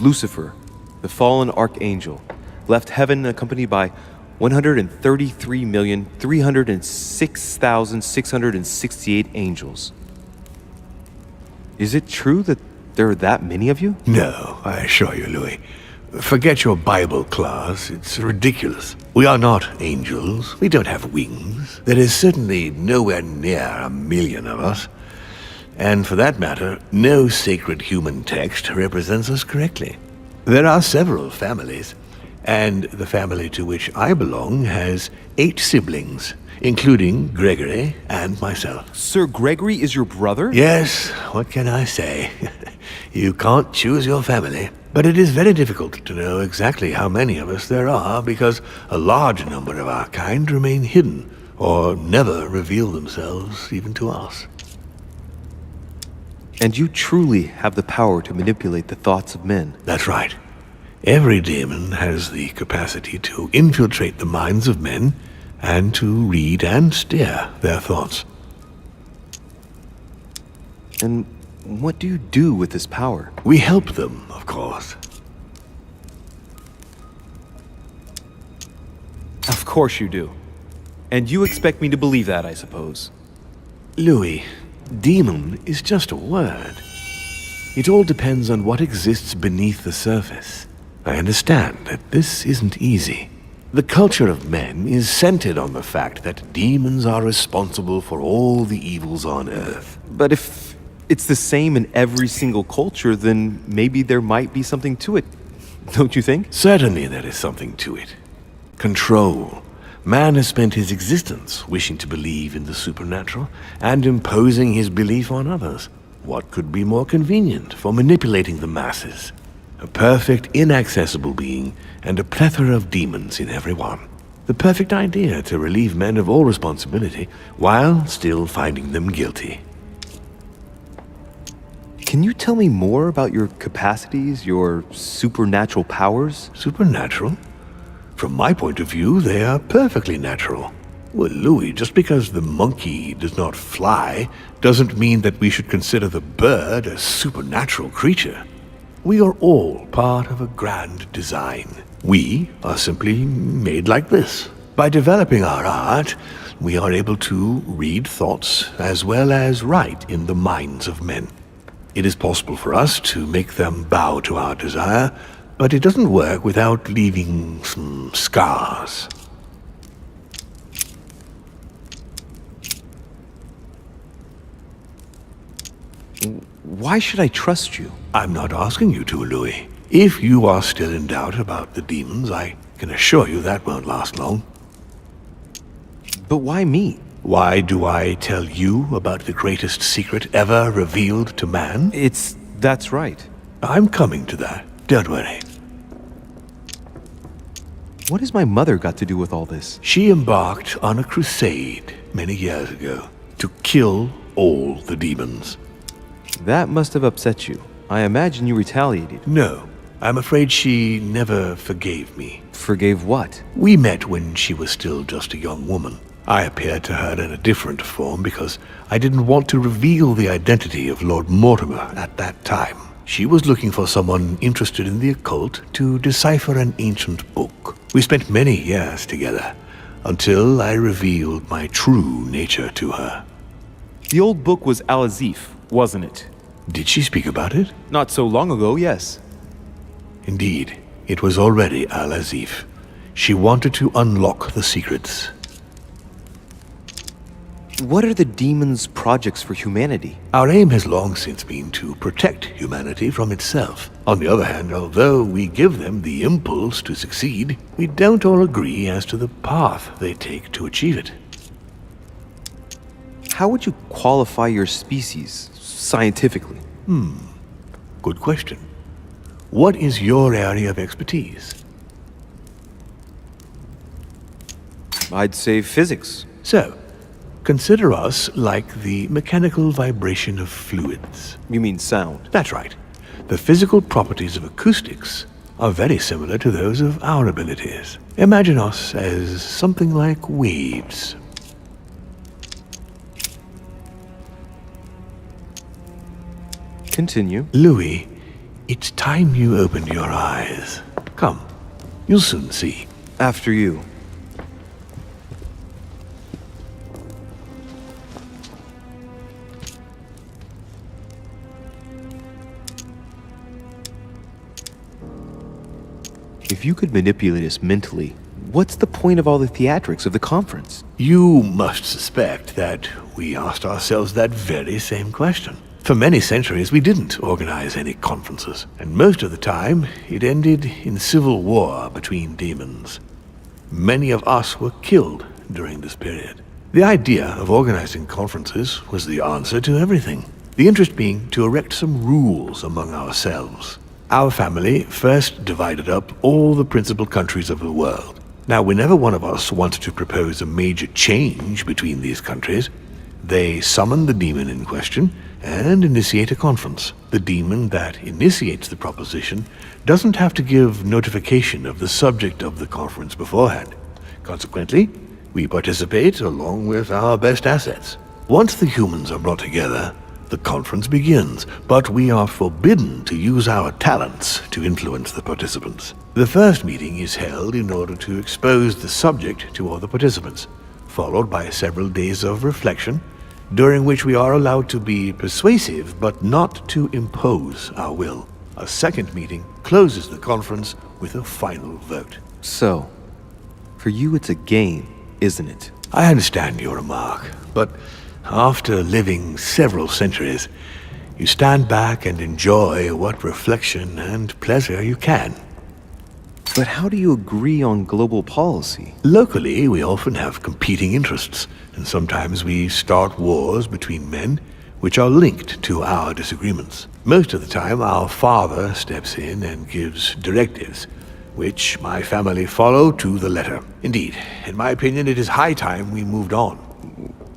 Lucifer, the fallen archangel, left heaven accompanied by 133,306,668 angels. Is it true that there are that many of you? No, I assure you, Louis. Forget your Bible class. It's ridiculous. We are not angels. We don't have wings. There is certainly nowhere near 1 million of us. And for that matter, no sacred human text represents us correctly. There are several families, and the family to which I belong has 8 siblings, including Gregory and myself. Sir Gregory is your brother? Yes, what can I say? You can't choose your family. But it is very difficult to know exactly how many of us there are, because a large number of our kind remain hidden, or never reveal themselves even to us. And you truly have the power to manipulate the thoughts of men. That's right. Every demon has the capacity to infiltrate the minds of men and to read and steer their thoughts. And what do you do with this power? We help them, of course. Of course you do. And you expect me to believe that, I suppose. Louis, demon is just a word. It all depends on what exists beneath the surface. I understand that this isn't easy. The culture of men is centered on the fact that demons are responsible for all the evils on Earth. But if it's the same in every single culture, then maybe there might be something to it. Don't you think? Certainly there is something to it. Control. Man has spent his existence wishing to believe in the supernatural and imposing his belief on others. What could be more convenient for manipulating the masses? A perfect, inaccessible being and a plethora of demons in every one. The perfect idea to relieve men of all responsibility while still finding them guilty. Can you tell me more about your capacities, your supernatural powers? Supernatural? From my point of view, they are perfectly natural. Well, Louis, just because the monkey does not fly doesn't mean that we should consider the bird a supernatural creature. We are all part of a grand design. We are simply made like this. By developing our art, we are able to read thoughts as well as write in the minds of men. It is possible for us to make them bow to our desire, but it doesn't work without leaving some scars. Why should I trust you? I'm not asking you to, Louis. If you are still in doubt about the demons, I can assure you that won't last long. But why me? Why do I tell you about the greatest secret ever revealed to man? That's right. I'm coming to that. Don't worry. What has my mother got to do with all this? She embarked on a crusade many years ago to kill all the demons. That must have upset you. I imagine you retaliated. No, I'm afraid she never forgave me. Forgave what? We met when she was still just a young woman. I appeared to her in a different form because I didn't want to reveal the identity of Lord Mortimer at that time. She was looking for someone interested in the occult to decipher an ancient book. We spent many years together until I revealed my true nature to her. The old book was Al-Azif, wasn't it? Did she speak about it? Not so long ago, yes. Indeed, it was already Al-Azif. She wanted to unlock the secrets. What are the demons' projects for humanity? Our aim has long since been to protect humanity from itself. On the other hand, although we give them the impulse to succeed, we don't all agree as to the path they take to achieve it. How would you qualify your species, scientifically? Good question. What is your area of expertise? I'd say physics. So, consider us like the mechanical vibration of fluids. You mean sound? That's right. The physical properties of acoustics are very similar to those of our abilities. Imagine us as something like waves. Continue. Louis, it's time you opened your eyes. Come, you'll soon see. After you. If you could manipulate us mentally, what's the point of all the theatrics of the conference? You must suspect that we asked ourselves that very same question. For many centuries, we didn't organize any conferences, and most of the time, it ended in civil war between demons. Many of us were killed during this period. The idea of organizing conferences was the answer to everything. The interest being to erect some rules among ourselves. Our family first divided up all the principal countries of the world. Now, whenever one of us wanted to propose a major change between these countries, they summon the demon in question and initiate a conference. The demon that initiates the proposition doesn't have to give notification of the subject of the conference beforehand. Consequently, we participate along with our best assets. Once the humans are brought together, the conference begins, but we are forbidden to use our talents to influence the participants. The first meeting is held in order to expose the subject to all the participants, followed by several days of reflection, during which we are allowed to be persuasive but not to impose our will. A second meeting closes the conference with a final vote. So, for you it's a game, isn't it? I understand your remark, but after living several centuries, you stand back and enjoy what reflection and pleasure you can. But how do you agree on global policy? Locally, we often have competing interests, and sometimes we start wars between men which are linked to our disagreements. Most of the time, our father steps in and gives directives, which my family follow to the letter. Indeed, in my opinion, it is high time we moved on.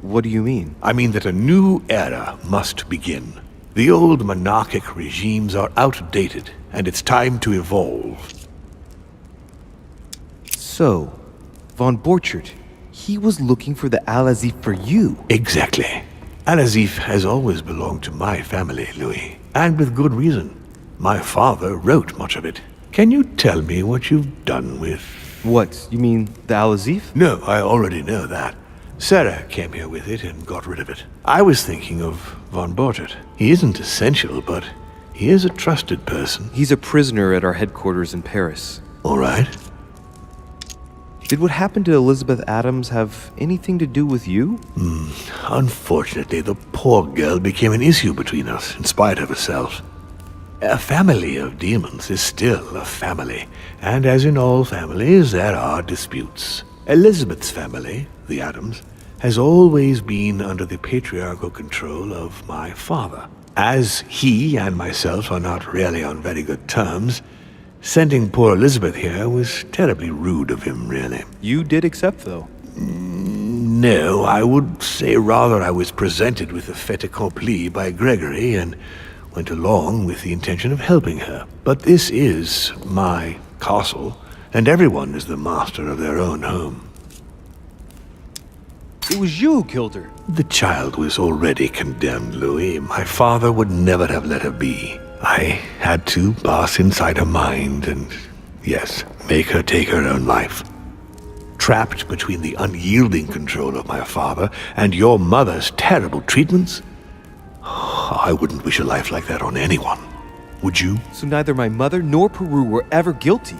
What do you mean? I mean that a new era must begin. The old monarchic regimes are outdated, and it's time to evolve. So, von Borchert, he was looking for the Al-Azif for you. Exactly. Al-Azif has always belonged to my family, Louis, and with good reason. My father wrote much of it. Can you tell me what you've done with... What, you mean the Al-Azif? No, I already know that. Sarah came here with it and got rid of it. I was thinking of von Borchert. He isn't essential, but he is a trusted person. He's a prisoner at our headquarters in Paris. All right. Did what happened to Elizabeth Adams have anything to do with you? Unfortunately, the poor girl became an issue between us, in spite of herself. A family of demons is still a family, and as in all families, there are disputes. Elizabeth's family, the Adams, has always been under the patriarchal control of my father. As he and myself are not really on very good terms, Sending poor Elizabeth here was terribly rude of him, really. You did accept, though. No, I would say rather I was presented with a fait accompli by Gregory and went along with the intention of helping her. But this is my castle, and everyone is the master of their own home. It was you who killed her. The child was already condemned, Louis. My father would never have let her be. I had to pass inside her mind and, yes, make her take her own life. Trapped between the unyielding control of my father and your mother's terrible treatments, I wouldn't wish a life like that on anyone. Would you? So neither my mother nor Peru were ever guilty.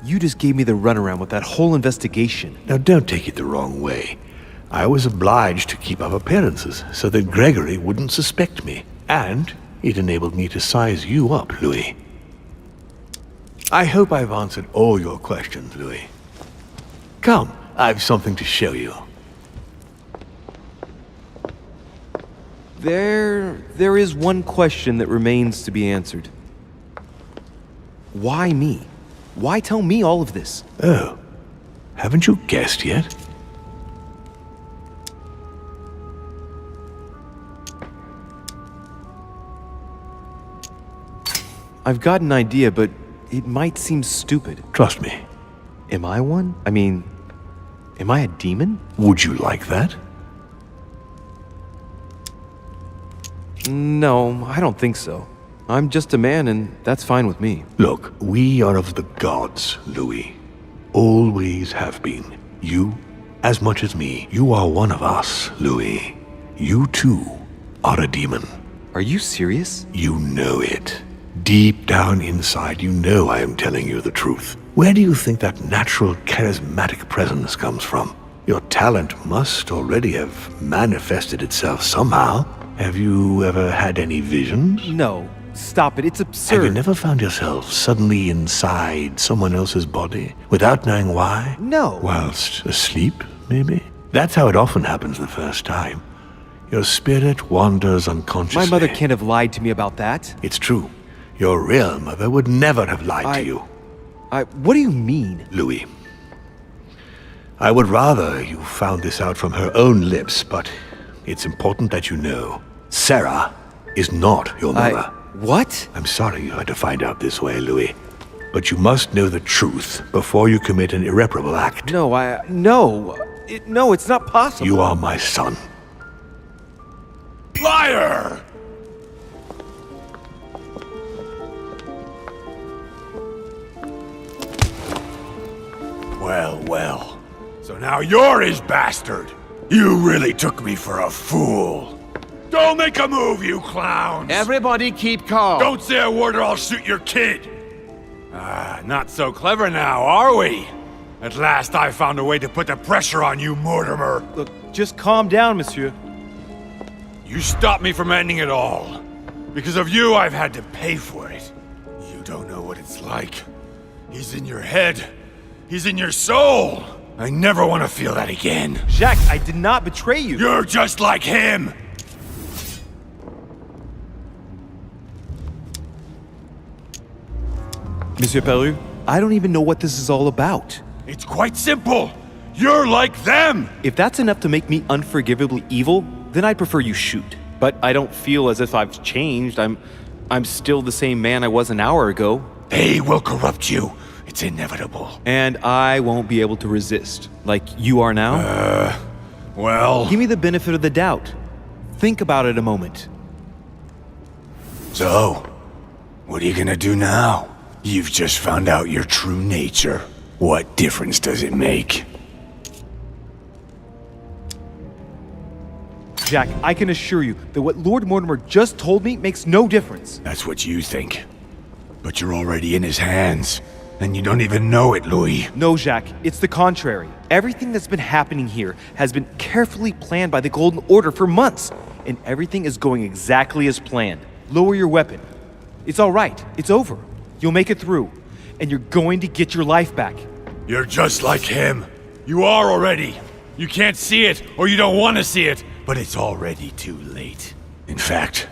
You just gave me the runaround with that whole investigation. Now don't take it the wrong way. I was obliged to keep up appearances so that Gregory wouldn't suspect me. And it enabled me to size you up, Louis. I hope I've answered all your questions, Louis. Come, I've something to show you. There is one question that remains to be answered. Why me? Why tell me all of this? Oh, haven't you guessed yet? I've got an idea, but it might seem stupid. Trust me. Am I one? I mean, am I a demon? Would you like that? No, I don't think so. I'm just a man, and that's fine with me. Look, we are of the gods, Louis. Always have been. You, as much as me. You are one of us, Louis. You too are a demon. Are you serious? You know it. Deep down inside, you know I am telling you the truth. Where do you think that natural, charismatic presence comes from? Your talent must already have manifested itself somehow. Have you ever had any visions? No. Stop it. It's absurd. Have you never found yourself suddenly inside someone else's body without knowing why? No. Whilst asleep, maybe? That's how it often happens the first time. Your spirit wanders unconsciously. My mother can't have lied to me about that. It's true. Your real mother would never have lied to you. What do you mean? Louis, I would rather you found this out from her own lips, but it's important that you know. Sarah is not your mother. What? I'm sorry you had to find out this way, Louis. But you must know the truth before you commit an irreparable act. No, it's not possible. You are my son. Liar! Well. So now you're his bastard. You really took me for a fool. Don't make a move, you clowns! Everybody keep calm. Don't say a word or I'll shoot your kid! Not so clever now, are we? At last I found a way to put the pressure on you, Mortimer. Look, just calm down, monsieur. You stopped me from ending it all. Because of you, I've had to pay for it. You don't know what it's like. He's in your head. He's in your soul. I never want to feel that again. Jacques, I did not betray you. You're just like him. Monsieur Peru, I don't even know what this is all about. It's quite simple. You're like them. If that's enough to make me unforgivably evil, then I'd prefer you shoot. But I don't feel as if I've changed. I'm still the same man I was an hour ago. They will corrupt you. It's inevitable. And I won't be able to resist, like you are now? Well... Give me the benefit of the doubt. Think about it a moment. So, what are you gonna do now? You've just found out your true nature. What difference does it make? Jack, I can assure you that what Lord Mortimer just told me makes no difference. That's what you think. But you're already in his hands. And you don't even know it, Louis. No, Jacques, it's the contrary. Everything that's been happening here has been carefully planned by the Golden Order for months, and everything is going exactly as planned. Lower your weapon. It's all right. It's over. You'll make it through, and you're going to get your life back. You're just like him. You are already. You can't see it, or you don't want to see it, but it's already too late. In fact,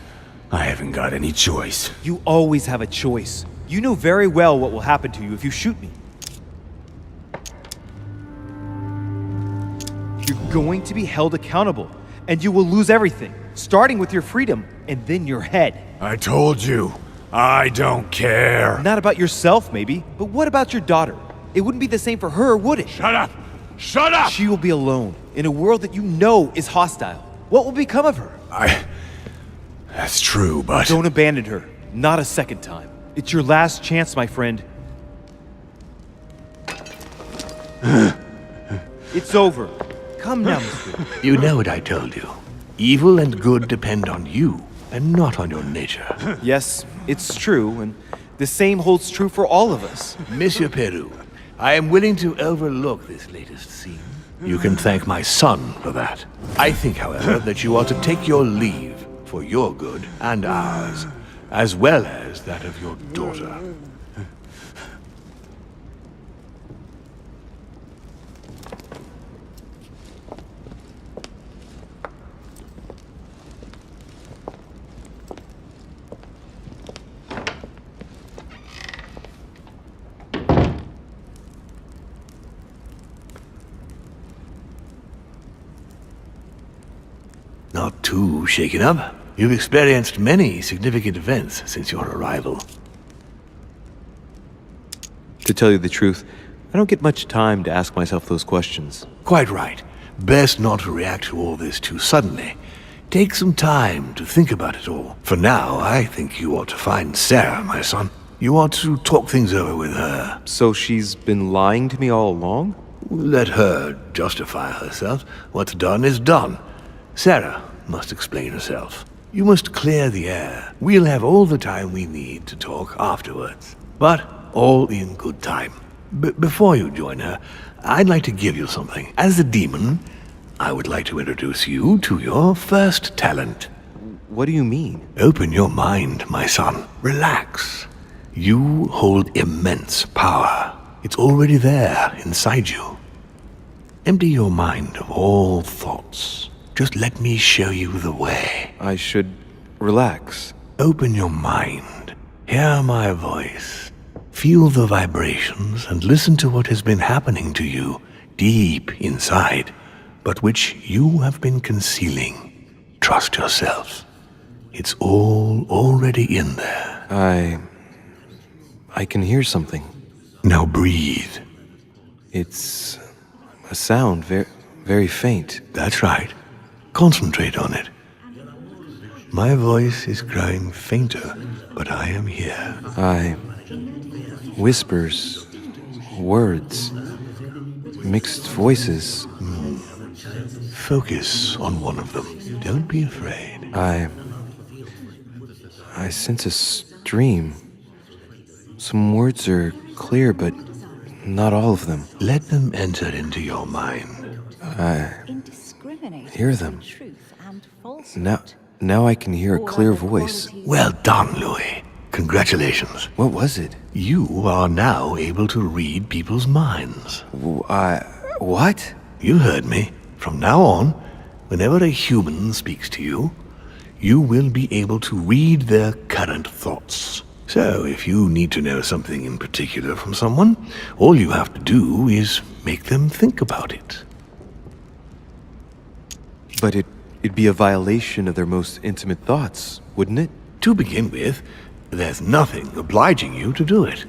I haven't got any choice. You always have a choice. You know very well what will happen to you if you shoot me. You're going to be held accountable, and you will lose everything, starting with your freedom, and then your head. I told you, I don't care. Not about yourself, maybe, but what about your daughter? It wouldn't be the same for her, would it? Shut up! Shut up! She will be alone, in a world that you know is hostile. What will become of her? That's true, but... Don't abandon her. Not a second time. It's your last chance, my friend. It's over. Come now, monsieur. You know what I told you. Evil and good depend on you, and not on your nature. Yes, it's true, and the same holds true for all of us. Monsieur Peru, I am willing to overlook this latest scene. You can thank my son for that. I think, however, that you are to take your leave for your good and ours, as well as that of your daughter. Not too shaken up. You've experienced many significant events since your arrival. To tell you the truth, I don't get much time to ask myself those questions. Quite right. Best not to react to all this too suddenly. Take some time to think about it all. For now, I think you ought to find Sarah, my son. You ought to talk things over with her. So she's been lying to me all along? Let her justify herself. What's done is done. Sarah must explain herself. You must clear the air. We'll have all the time we need to talk afterwards. But all in good time. Before you join her, I'd like to give you something. As a demon, I would like to introduce you to your first talent. What do you mean? Open your mind, my son. Relax. You hold immense power. It's already there inside you. Empty your mind of all thoughts. Just let me show you the way. I should relax. Open your mind. Hear my voice. Feel the vibrations and listen to what has been happening to you deep inside, but which you have been concealing. Trust yourself. It's all already in there. I can hear something. Now breathe. It's a sound, very faint. That's right. Concentrate on it. My voice is growing fainter, but I am here. Whispers, words, mixed voices. Focus on one of them. Don't be afraid. I sense a stream. Some words are clear, but not all of them. Let them enter into your mind. Hear them. Now I can hear a clear voice. Well done, Louis. Congratulations. What was it? You are now able to read people's minds. What? You heard me. From now on, whenever a human speaks to you, you will be able to read their current thoughts. So, if you need to know something in particular from someone, all you have to do is make them think about it. But it'd be a violation of their most intimate thoughts, wouldn't it? To begin with, there's nothing obliging you to do it.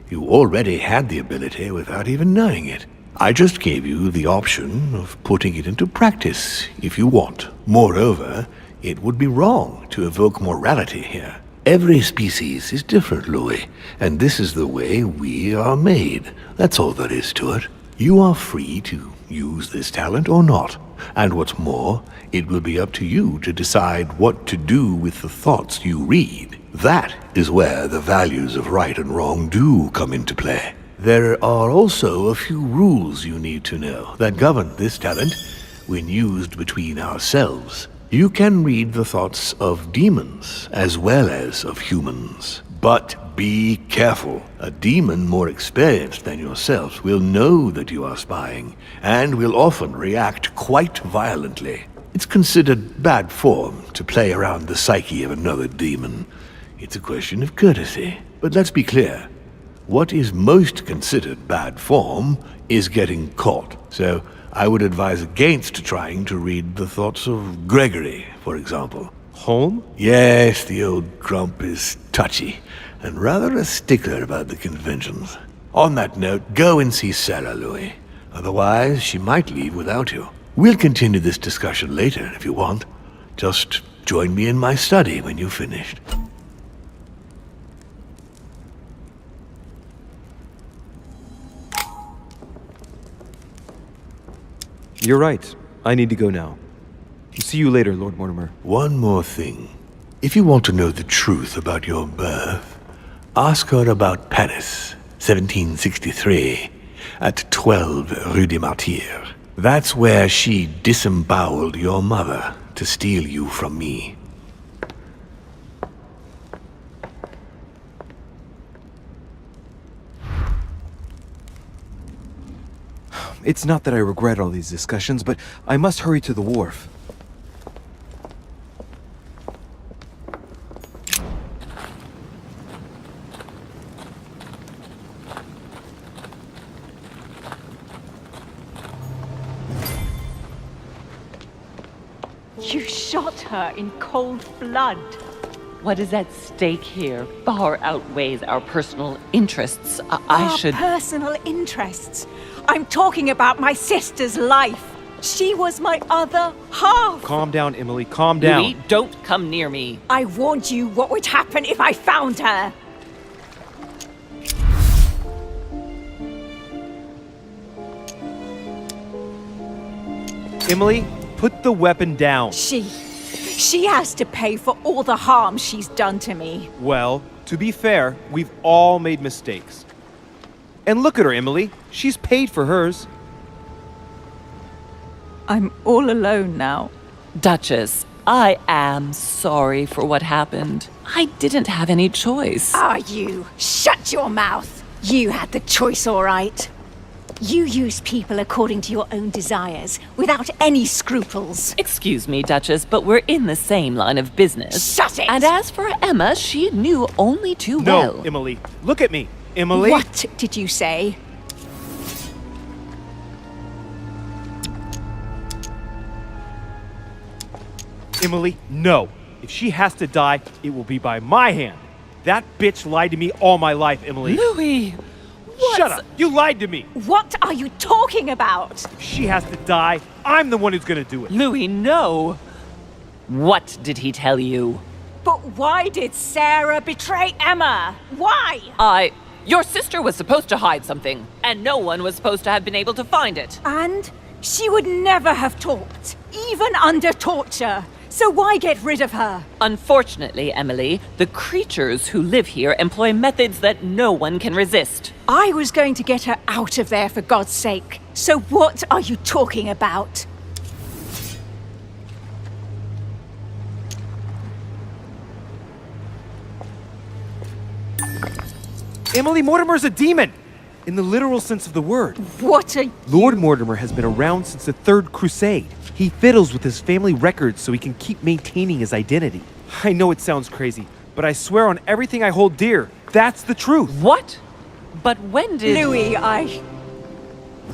You already had the ability without even knowing it. I just gave you the option of putting it into practice if you want. Moreover, it would be wrong to evoke morality here. Every species is different, Louis, and this is the way we are made. That's all there is to it. You are free to use this talent or not. And what's more, it will be up to you to decide what to do with the thoughts you read. That is where the values of right and wrong do come into play. There are also a few rules you need to know that govern this talent when used between ourselves. You can read the thoughts of demons as well as of humans. But be careful. A demon more experienced than yourself will know that you are spying and will often react quite violently. It's considered bad form to play around the psyche of another demon. It's a question of courtesy. But let's be clear. What is most considered bad form is getting caught. So I would advise against trying to read the thoughts of Gregory, for example. Home? Yes, the old grump is touchy, and rather a stickler about the conventions. On that note, go and see Sarah, Louis. Otherwise, she might leave without you. We'll continue this discussion later, if you want. Just join me in my study when you've finished. You're right. I need to go now. See you later, Lord Mortimer. One more thing. If you want to know the truth about your birth, ask her about Paris, 1763, at 12 Rue des Martyrs. That's where she disemboweled your mother to steal you from me. It's not that I regret all these discussions, but I must hurry to the wharf. You shot her in cold blood. What is at stake here far outweighs our personal interests. Our personal interests. I'm talking about my sister's life. She was my other half. Calm down, Emily. Calm down. Louis, don't come near me. I warned you what would happen if I found her. Emily, put the weapon down. She has to pay for all the harm she's done to me. Well, to be fair, we've all made mistakes. And look at her, Emily. She's paid for hers. I'm all alone now. Duchess, I am sorry for what happened. I didn't have any choice. Ah, you! Shut your mouth! You had the choice, all right. You use people according to your own desires, without any scruples. Excuse me, Duchess, but we're in the same line of business. Shut it! And as for Emma, she knew only too well. No, Emily. Look at me. Emily? What did you say? Emily, no. If she has to die, it will be by my hand. That bitch lied to me all my life, Emily. Louis! Shut up! You lied to me! What are you talking about? If she has to die, I'm the one who's gonna do it. Louis, no! What did he tell you? But why did Sarah betray Emma? Why? Your sister was supposed to hide something, and no one was supposed to have been able to find it. And she would never have talked, even under torture. So why get rid of her? Unfortunately, Emily, the creatures who live here employ methods that no one can resist. I was going to get her out of there, for God's sake. So what are you talking about? Emily, Mortimer's a demon! In the literal sense of the word. What are you... Lord Mortimer has been around since the Third Crusade. He fiddles with his family records so he can keep maintaining his identity. I know it sounds crazy, but I swear on everything I hold dear, that's the truth. What? But when did... Louis,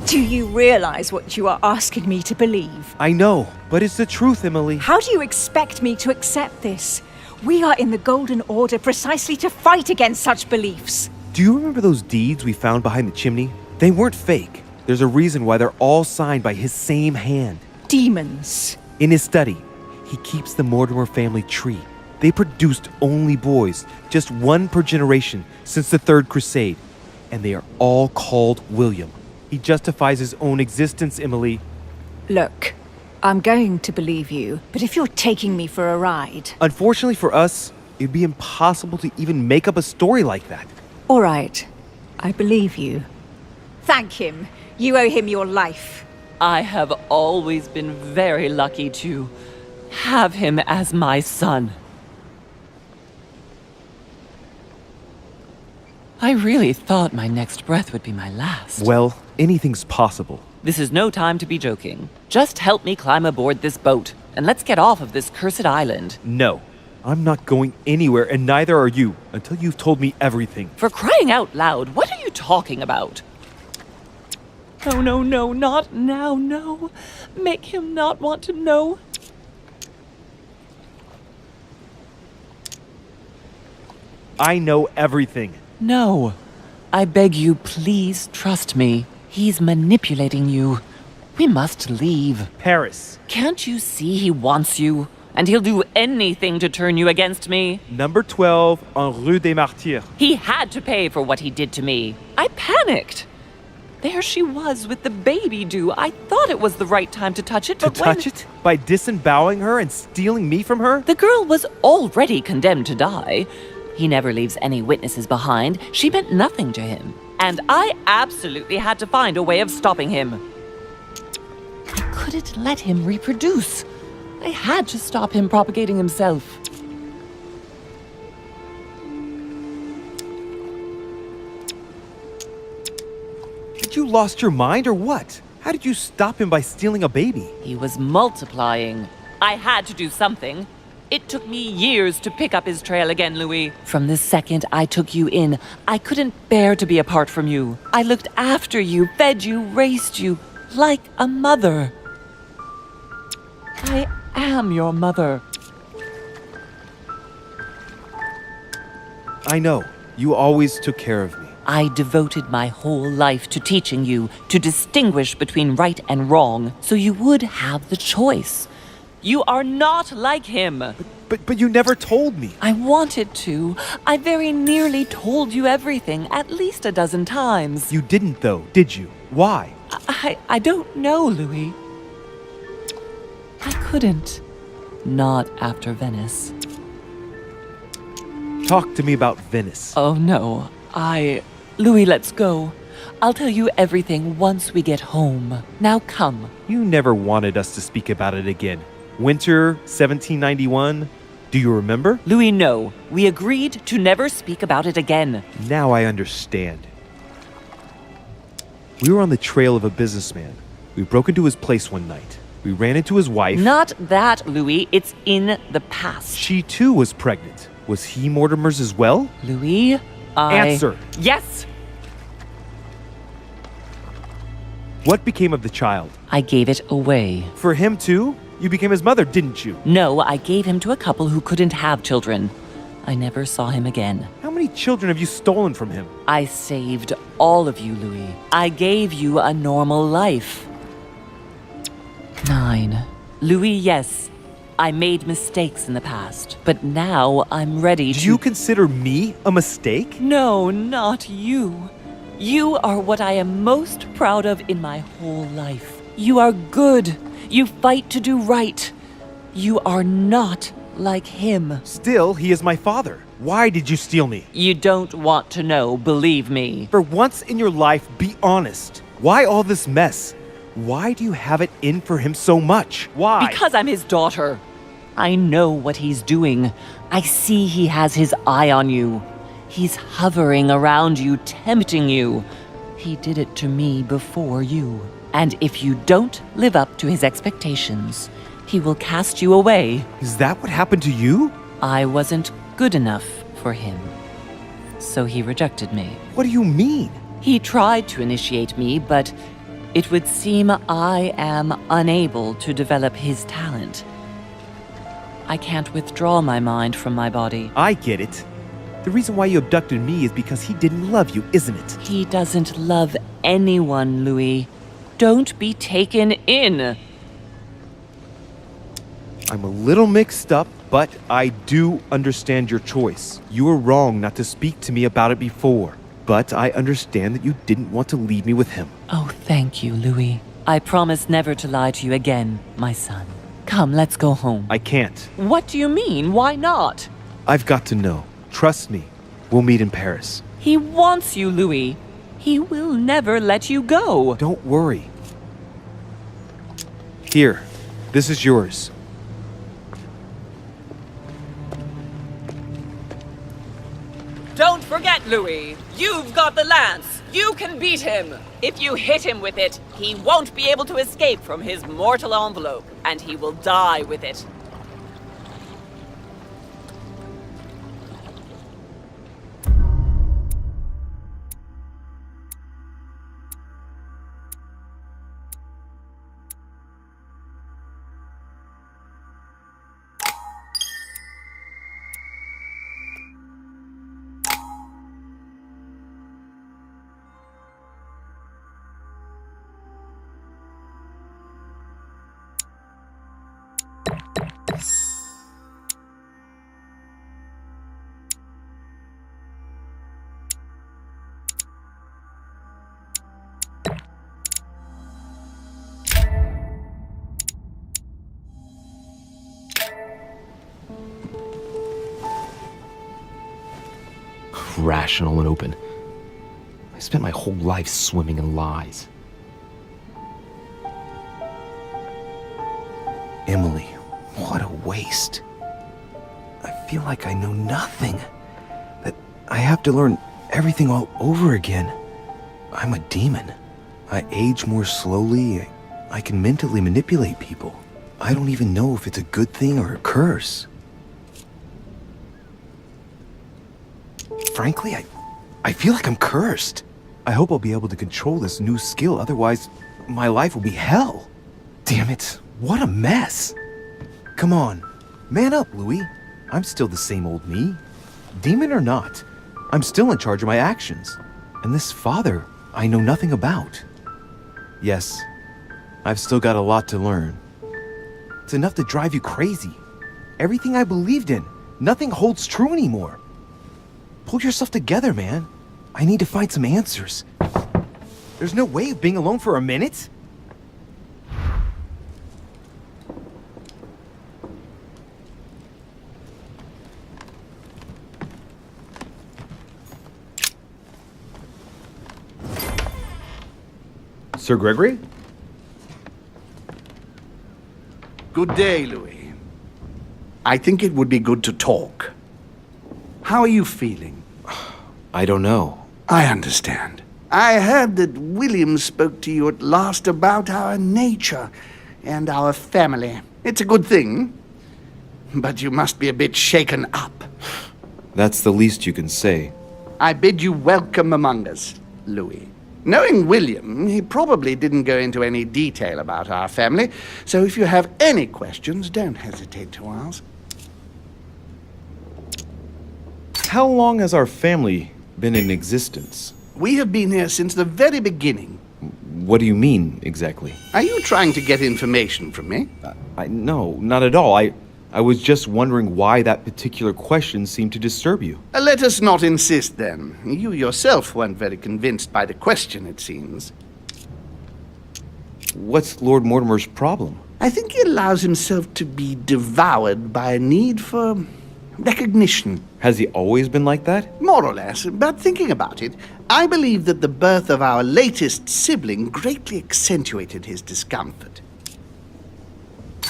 Do you realize what you are asking me to believe? I know, but it's the truth, Emily. How do you expect me to accept this? We are in the Golden Order precisely to fight against such beliefs. Do you remember those deeds we found behind the chimney? They weren't fake. There's a reason why they're all signed by his same hand. Demons. In his study, he keeps the Mortimer family tree. They produced only boys, just one per generation since the Third Crusade, and they are all called William. He justifies his own existence, Emily. Look, I'm going to believe you, but if you're taking me for a ride... Unfortunately for us, it'd be impossible to even make up a story like that. All right, I believe you. Thank him. You owe him your life. I have always been very lucky to have him as my son. I really thought my next breath would be my last. Well, anything's possible. This is no time to be joking. Just help me climb aboard this boat, and let's get off of this cursed island. No. I'm not going anywhere, and neither are you, until you've told me everything. For crying out loud, what are you talking about? No, no, no, not now, no. Make him not want to know. I know everything. No. I beg you, please trust me. He's manipulating you. We must leave. Paris. Can't you see he wants you? And he'll do anything to turn you against me. Number 12 on Rue des Martyrs. He had to pay for what he did to me. I panicked. There she was with the baby due. I thought it was the right time to touch it, but touch it? By disemboweling her and stealing me from her? The girl was already condemned to die. He never leaves any witnesses behind. She meant nothing to him. And I absolutely had to find a way of stopping him. I couldn't let him reproduce. I had to stop him propagating himself. Did you lost your mind or what? How did you stop him by stealing a baby? He was multiplying. I had to do something. It took me years to pick up his trail again, Louis. From the second I took you in, I couldn't bear to be apart from you. I looked after you, fed you, raised you, like a mother. I am your mother. I know. You always took care of me. I devoted my whole life to teaching you to distinguish between right and wrong, so you would have the choice. You are not like him. But you never told me. I wanted to. I very nearly told you everything, at least a dozen times. You didn't, though, did you? Why? I don't know, Louis. I couldn't. Not after Venice. Talk to me about Venice. Oh, no. Louis, let's go. I'll tell you everything once we get home. Now come. You never wanted us to speak about it again. Winter 1791. Do you remember? Louis, no. We agreed to never speak about it again. Now I understand. We were on the trail of a businessman. We broke into his place one night. We ran into his wife. Not that, Louis. It's in the past. She too was pregnant. Was he Mortimer's as well? Louis, Answer. Yes! What became of the child? I gave it away. For him too? You became his mother, didn't you? No, I gave him to a couple who couldn't have children. I never saw him again. How many children have you stolen from him? I saved all of you, Louis. I gave you a normal life. 9. Louis, yes. I made mistakes in the past, but now I'm ready to... Do you consider me a mistake? No, not you. You are what I am most proud of in my whole life. You are good. You fight to do right. You are not like him. Still, he is my father. Why did you steal me? You don't want to know, believe me. For once in your life, be honest. Why all this mess? Why do you have it in for him so much? Why? Because I'm his daughter. I know what he's doing. I see he has his eye on you. He's hovering around you, tempting you. He did it to me before you. And if you don't live up to his expectations, he will cast you away. Is that what happened to you? I wasn't good enough for him. So he rejected me. What do you mean? He tried to initiate me, but it would seem I am unable to develop his talent. I can't withdraw my mind from my body. I get it. The reason why you abducted me is because he didn't love you, isn't it? He doesn't love anyone, Louis. Don't be taken in. I'm a little mixed up, but I do understand your choice. You were wrong not to speak to me about it before. But I understand that you didn't want to leave me with him. Oh, thank you, Louis. I promise never to lie to you again, my son. Come, let's go home. I can't. What do you mean? Why not? I've got to know. Trust me. We'll meet in Paris. He wants you, Louis. He will never let you go. Don't worry. Here, this is yours. Don't forget, Louis. You've got the lance. You can beat him. If you hit him with it, he won't be able to escape from his mortal envelope, and he will die with it. rational and open. I spent my whole life swimming in lies. Emily, what a waste. I feel like I know nothing. That I have to learn everything all over again. I'm a demon. I age more slowly. I can mentally manipulate people. I don't even know if it's a good thing or a curse. Frankly, I feel like I'm cursed. I hope I'll be able to control this new skill, otherwise my life will be hell. Damn it, what a mess. Come on, man up, Louis. I'm still the same old me. Demon or not, I'm still in charge of my actions. And this father, I know nothing about. Yes, I've still got a lot to learn. It's enough to drive you crazy. Everything I believed in, nothing holds true anymore. Pull yourself together, man. I need to find some answers. There's no way of being alone for a minute. Sir Gregory? Good day, Louis. I think it would be good to talk. How are you feeling? I don't know. I understand. I heard that William spoke to you at last about our nature and our family. It's a good thing, but you must be a bit shaken up. That's the least you can say. I bid you welcome among us, Louis. Knowing William, he probably didn't go into any detail about our family, so if you have any questions, don't hesitate to ask. How long has our family been in existence? We have been here since the very beginning. What do you mean, exactly? Are you trying to get information from me? No, not at all. I was just wondering why that particular question seemed to disturb you. Let us not insist, then. You yourself weren't very convinced by the question, it seems. What's Lord Mortimer's problem? I think he allows himself to be devoured by a need for recognition. Has he always been like that? More or less, but thinking about it, I believe that the birth of our latest sibling greatly accentuated his discomfort.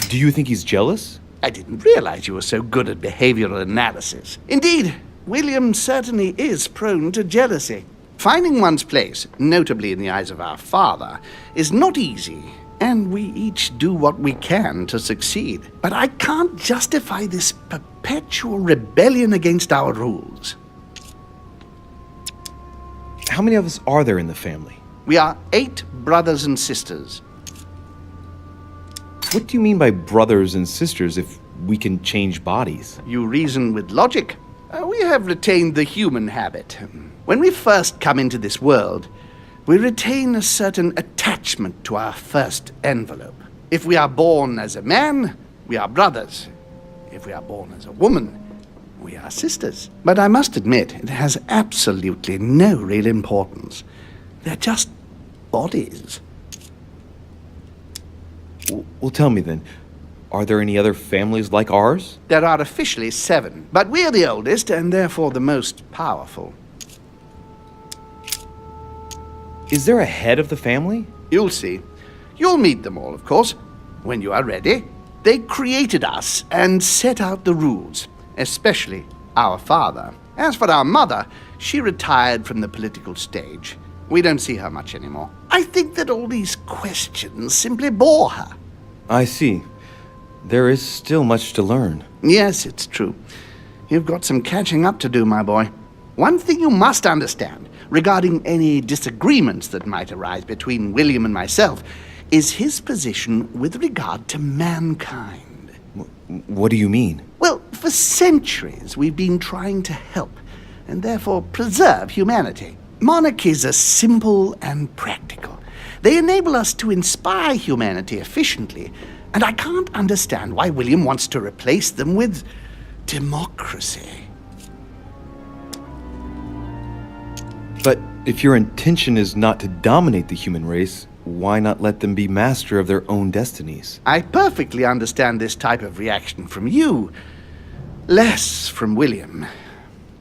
Do you think he's jealous? I didn't realize you were so good at behavioral analysis. Indeed, William certainly is prone to jealousy. Finding one's place, notably in the eyes of our father, is not easy, and we each do what we can to succeed. But I can't justify this perpetual rebellion against our rules. How many of us are there in the family? We are 8 brothers and sisters. What do you mean by brothers and sisters if we can change bodies? You reason with logic. We have retained the human habit. When we first come into this world, we retain a certain attachment to our first envelope. If we are born as a man, we are brothers. If we are born as a woman, we are sisters. But I must admit, it has absolutely no real importance. They're just bodies. Well, tell me then, are there any other families like ours? There are officially 7, but we're the oldest and therefore the most powerful. Is there a head of the family? You'll see. You'll meet them all, of course, when you are ready. They created us and set out the rules, especially our father. As for our mother, she retired from the political stage. We don't see her much anymore. I think that all these questions simply bore her. I see. There is still much to learn. Yes, it's true. You've got some catching up to do, my boy. One thing you must understand, regarding any disagreements that might arise between William and myself, is his position with regard to mankind. What do you mean? Well, for centuries we've been trying to help, and therefore preserve humanity. Monarchies are simple and practical. They enable us to inspire humanity efficiently, and I can't understand why William wants to replace them with democracy. But if your intention is not to dominate the human race, why not let them be master of their own destinies? I perfectly understand this type of reaction from you, less from William.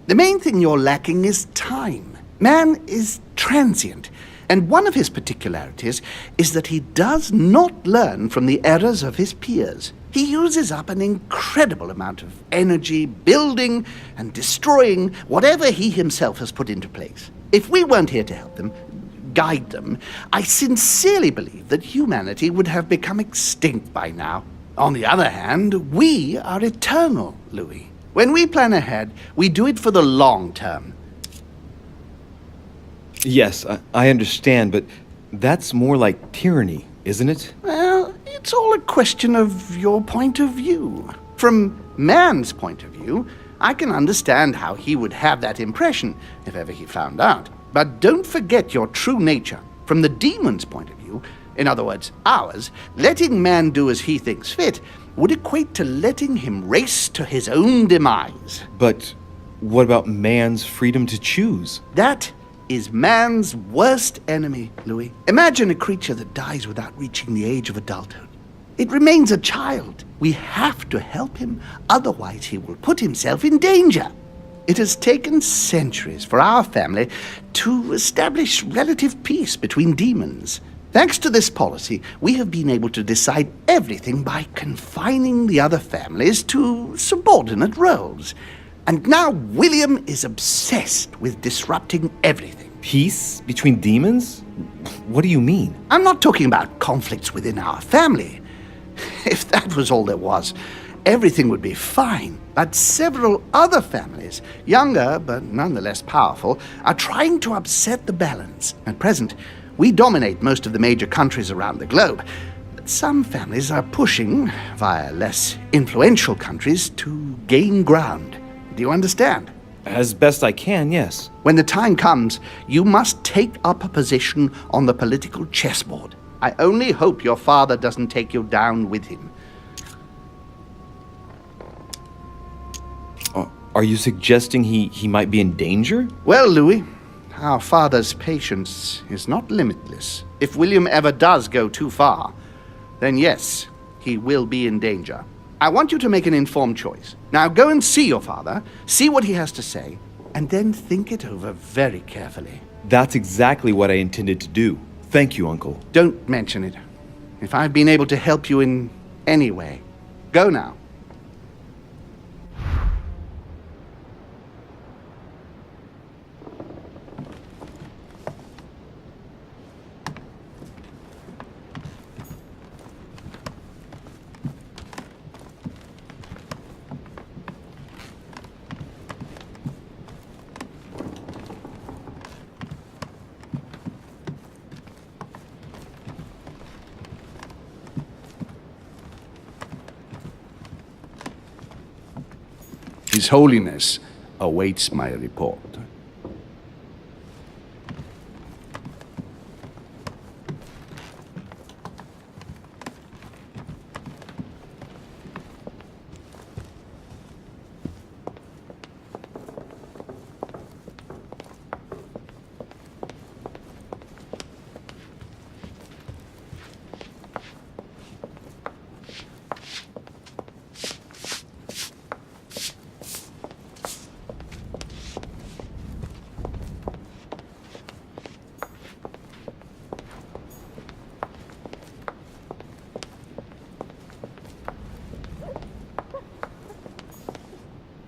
The main thing you're lacking is time. Man is transient, and one of his particularities is that he does not learn from the errors of his peers. He uses up an incredible amount of energy building and destroying whatever he himself has put into place. If we weren't here to help them, guide them, I sincerely believe that humanity would have become extinct by now. On the other hand, we are eternal, Louis. When we plan ahead, we do it for the long term. Yes, I understand, but that's more like tyranny, isn't it? Well, it's all a question of your point of view. From man's point of view, I can understand how he would have that impression, if ever he found out. But don't forget your true nature. From the demon's point of view, in other words, ours, letting man do as he thinks fit would equate to letting him race to his own demise. But what about man's freedom to choose? That is man's worst enemy, Louis. Imagine a creature that dies without reaching the age of adulthood. It remains a child. We have to help him, otherwise he will put himself in danger. It has taken centuries for our family to establish relative peace between demons. Thanks to this policy, we have been able to decide everything by confining the other families to subordinate roles. And now William is obsessed with disrupting everything. Peace between demons? What do you mean? I'm not talking about conflicts within our family. If that was all there was, everything would be fine. But several other families, younger but nonetheless powerful, are trying to upset the balance. At present, we dominate most of the major countries around the globe. But some families are pushing, via less influential countries, to gain ground. Do you understand? As best I can, yes. When the time comes, you must take up a position on the political chessboard. I only hope your father doesn't take you down with him. Are you suggesting he might be in danger? Well, Louis, our father's patience is not limitless. If William ever does go too far, then yes, he will be in danger. I want you to make an informed choice. Now go and see your father, see what he has to say, and then think it over very carefully. That's exactly what I intended to do. Thank you, Uncle. Don't mention it. If I've been able to help you in any way, go now. His Holiness awaits my report.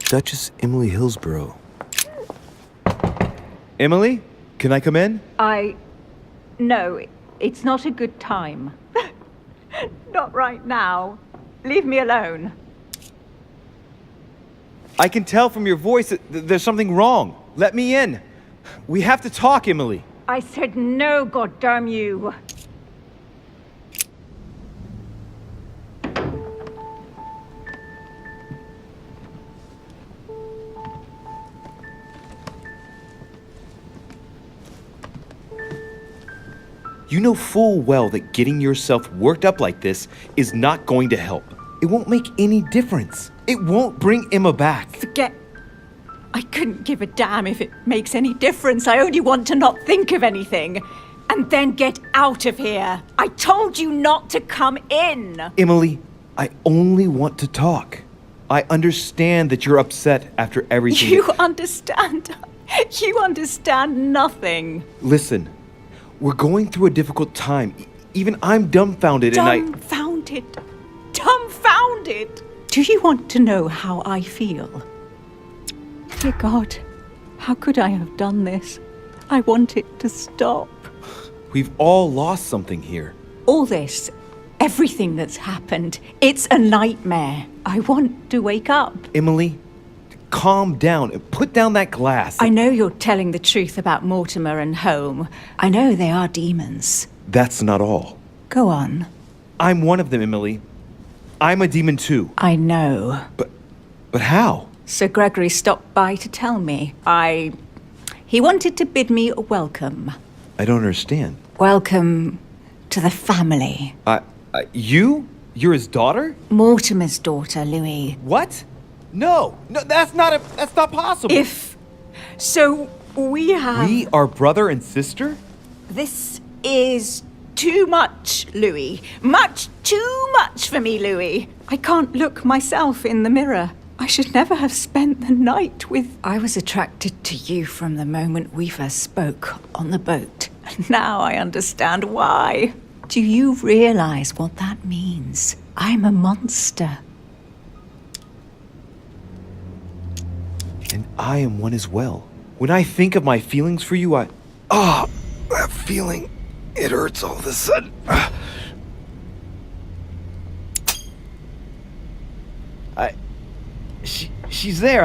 Duchess Emily Hillsborough. Emily, can I come in? No, it's not a good time. Not right now. Leave me alone. I can tell from your voice that there's something wrong. Let me in. We have to talk, Emily. I said no, goddamn you. You know full well that getting yourself worked up like this is not going to help. It won't make any difference. It won't bring Emma back. Forget. I couldn't give a damn if it makes any difference. I only want to not think of anything. And then get out of here. I told you not to come in. Emily, I only want to talk. I understand that you're upset after everything. You understand? You understand nothing. Listen, we're going through a difficult time. Even I'm dumbfounded Dumbfounded. Dumbfounded. Do you want to know how I feel? Dear God, how could I have done this? I want it to stop. We've all lost something here. All this, everything that's happened, it's a nightmare. I want to wake up. Emily, calm down and put down that glass. I know you're telling the truth about Mortimer and Home. I know they are demons. That's not all. Go on. I'm one of them, Emily. I'm a demon too. I know. But how? Sir Gregory stopped by to tell me. He wanted to bid me a welcome. I don't understand. Welcome to the family. You? You're his daughter? Mortimer's daughter, Louis. What? No, that's not possible. So we have... We are brother and sister? This is too much, Louis. Much too much for me, Louis. I can't look myself in the mirror. I should never have spent the night with... I was attracted to you from the moment we first spoke on the boat. And now I understand why. Do you realize what that means? I'm a monster. And I am one as well. When I think of my feelings for you, that feeling, it hurts all of a sudden. She's there.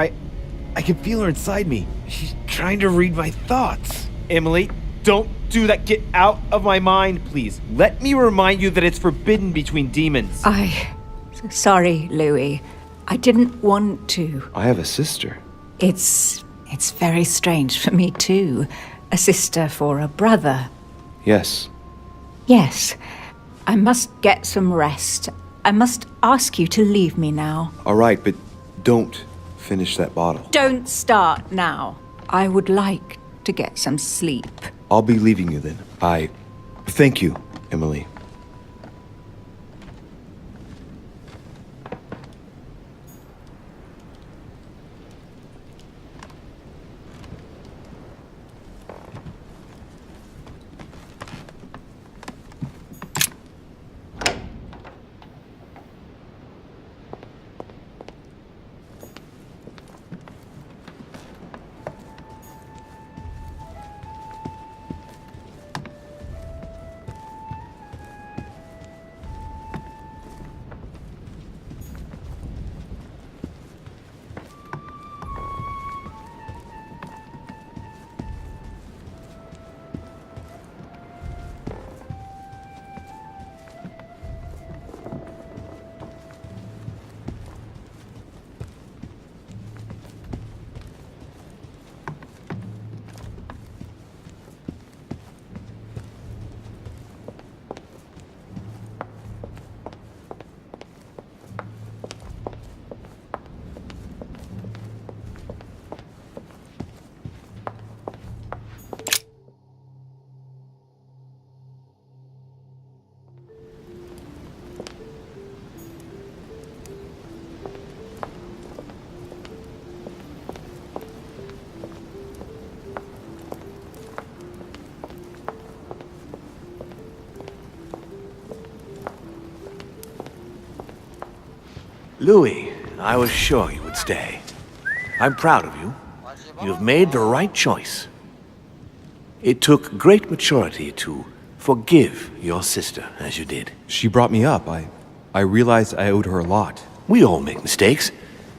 I can feel her inside me. She's trying to read my thoughts. Emily, don't do that. Get out of my mind, please. Let me remind you that it's forbidden between demons. Sorry, Louis. I didn't want to. I have a sister. It's very strange for me too. A sister for a brother. Yes. Yes. I must get some rest. I must ask you to leave me now. All right, but don't finish that bottle. Don't start now. I would like to get some sleep. I'll be leaving you then. Thank you, Emily. Louis, I was sure you would stay. I'm proud of you. You've made the right choice. It took great maturity to forgive your sister as you did. She brought me up. I realized I owed her a lot. We all make mistakes,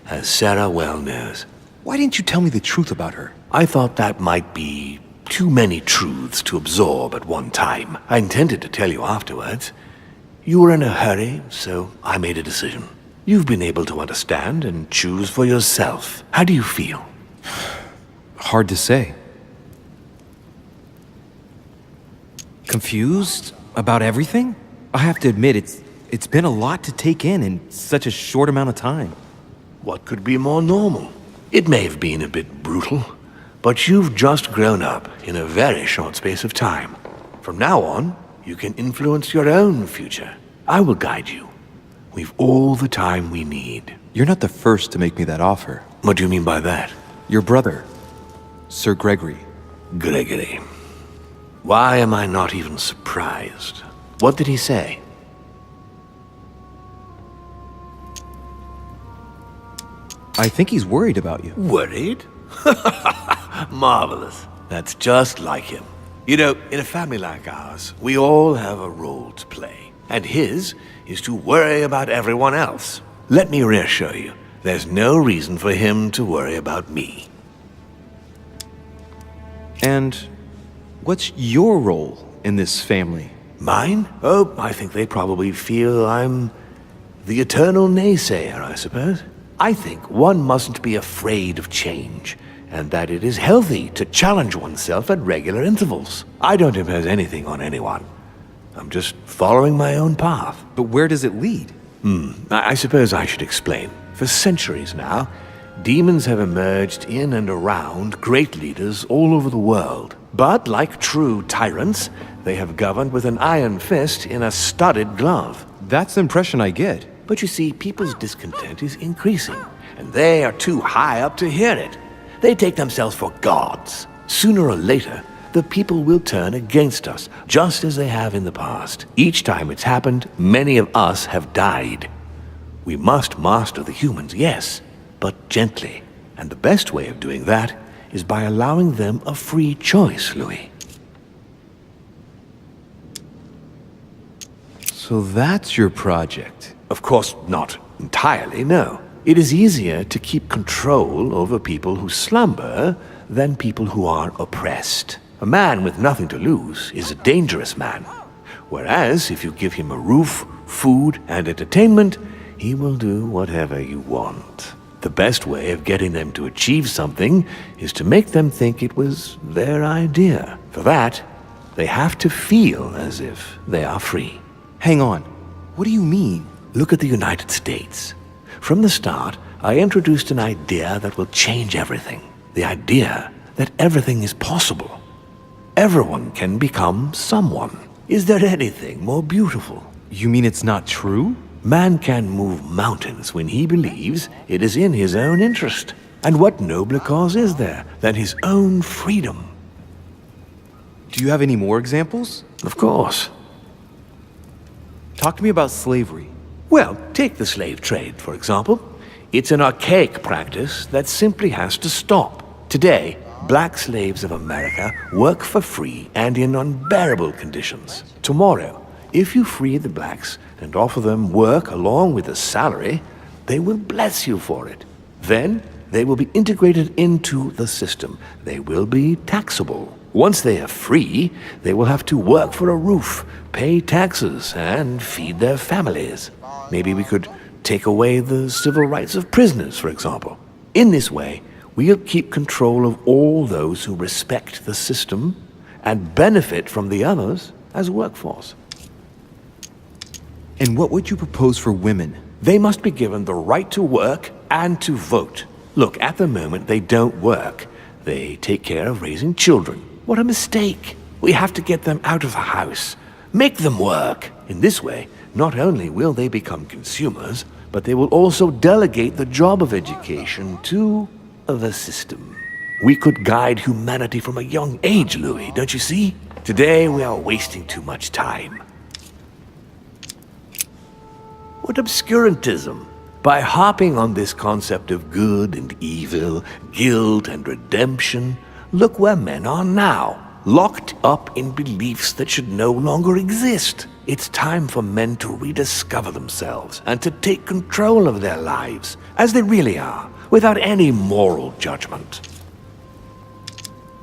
as Sarah well knows. Why didn't you tell me the truth about her? I thought that might be too many truths to absorb at one time. I intended to tell you afterwards. You were in a hurry, so I made a decision. You've been able to understand and choose for yourself. How do you feel? Hard to say. Confused about everything? I have to admit, it's been a lot to take in such a short amount of time. What could be more normal? It may have been a bit brutal, but you've just grown up in a very short space of time. From now on, you can influence your own future. I will guide you. We've all the time we need. You're not the first to make me that offer. What do you mean by that? Your brother, Sir Gregory. Gregory. Why am I not even surprised? What did he say? I think he's worried about you. Worried? Marvelous. That's just like him. You know, in a family like ours, we all have a role to play. And his is to worry about everyone else. Let me reassure you, there's no reason for him to worry about me. And what's your role in this family? Mine? Oh, I think they probably feel I'm the eternal naysayer, I suppose. I think one mustn't be afraid of change, and that it is healthy to challenge oneself at regular intervals. I don't impose anything on anyone. I'm just following my own path. But where does it lead? I suppose I should explain. For centuries now, demons have emerged in and around great leaders all over the world. But like true tyrants, they have governed with an iron fist in a studded glove. That's the impression I get. But you see, people's discontent is increasing, and they are too high up to hear it. They take themselves for gods. Sooner or later, the people will turn against us, just as they have in the past. Each time it's happened, many of us have died. We must master the humans, yes, but gently. And the best way of doing that is by allowing them a free choice, Louis. So that's your project. Of course, not entirely, no. It is easier to keep control over people who slumber than people who are oppressed. A man with nothing to lose is a dangerous man. Whereas, if you give him a roof, food, and entertainment, he will do whatever you want. The best way of getting them to achieve something is to make them think it was their idea. For that, they have to feel as if they are free. Hang on. What do you mean? Look at the United States. From the start, I introduced an idea that will change everything. The idea that everything is possible. Everyone can become someone. Is there anything more beautiful? You mean it's not true? Man can move mountains when he believes it is in his own interest. And what nobler cause is there than his own freedom? Do you have any more examples? Of course. Talk to me about slavery. Well, take the slave trade, for example. It's an archaic practice that simply has to stop. Today, black slaves of America work for free and in unbearable conditions. Tomorrow, if you free the blacks and offer them work along with a salary, they will bless you for it. Then, they will be integrated into the system. They will be taxable. Once they are free, they will have to work for a roof, pay taxes, and feed their families. Maybe we could take away the civil rights of prisoners, for example. In this way, we'll keep control of all those who respect the system and benefit from the others as workforce. And what would you propose for women? They must be given the right to work and to vote. Look, at the moment, they don't work. They take care of raising children. What a mistake. We have to get them out of the house. Make them work. In this way, not only will they become consumers, but they will also delegate the job of education to the system. We could guide humanity from a young age, Louis, don't you see? Today we are wasting too much time. What obscurantism! By harping on this concept of good and evil, guilt and redemption, look where men are now, locked up in beliefs that should no longer exist. It's time for men to rediscover themselves and to take control of their lives, as they really are, without any moral judgment.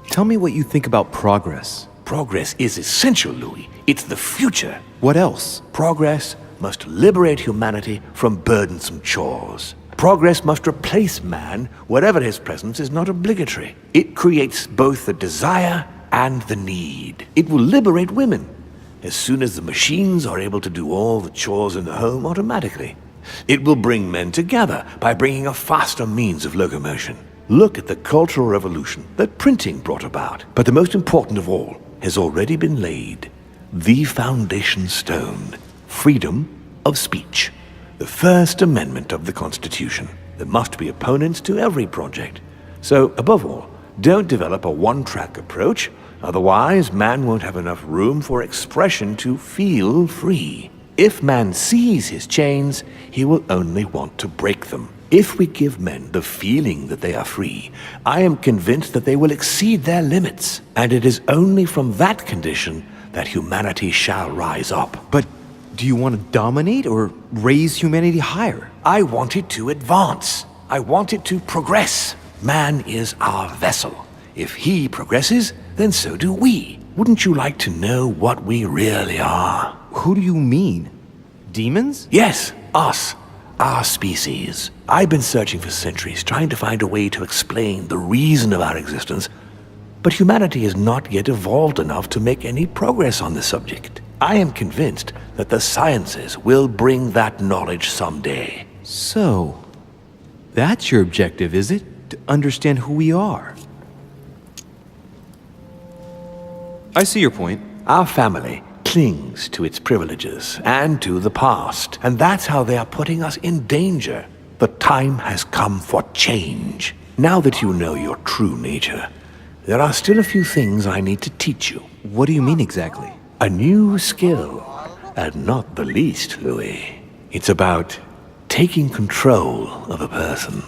Tell me what you think about progress. Progress is essential, Louis. It's the future. What else? Progress must liberate humanity from burdensome chores. Progress must replace man wherever his presence is not obligatory. It creates both the desire and the need. It will liberate women as soon as the machines are able to do all the chores in the home automatically. It will bring men together by bringing a faster means of locomotion. Look at the Cultural Revolution that printing brought about. But the most important of all has already been laid. The foundation stone. Freedom of speech. the First Amendment of the Constitution. There must be opponents to every project. So, above all, don't develop a one-track approach, otherwise man won't have enough room for expression to feel free. If man sees his chains, he will only want to break them. If we give men the feeling that they are free, I am convinced that they will exceed their limits, and it is only from that condition that humanity shall rise up. But do you want to dominate or raise humanity higher? I want it to advance. I want it to progress. Man is our vessel. If he progresses, then so do we. Wouldn't you like to know what we really are? Who do you mean? Demons? Yes, us. Our species. I've been searching for centuries, trying to find a way to explain the reason of our existence, but humanity has not yet evolved enough to make any progress on the subject. I am convinced that the sciences will bring that knowledge someday. So, that's your objective, is it? To understand who we are? I see your point. Our family clings to its privileges and to the past, and that's how they are putting us in danger. The time has come for change. Now that you know your true nature, there are still a few things I need to teach you. What do you mean exactly? A new skill, and not the least, Louis. It's about taking control of a person.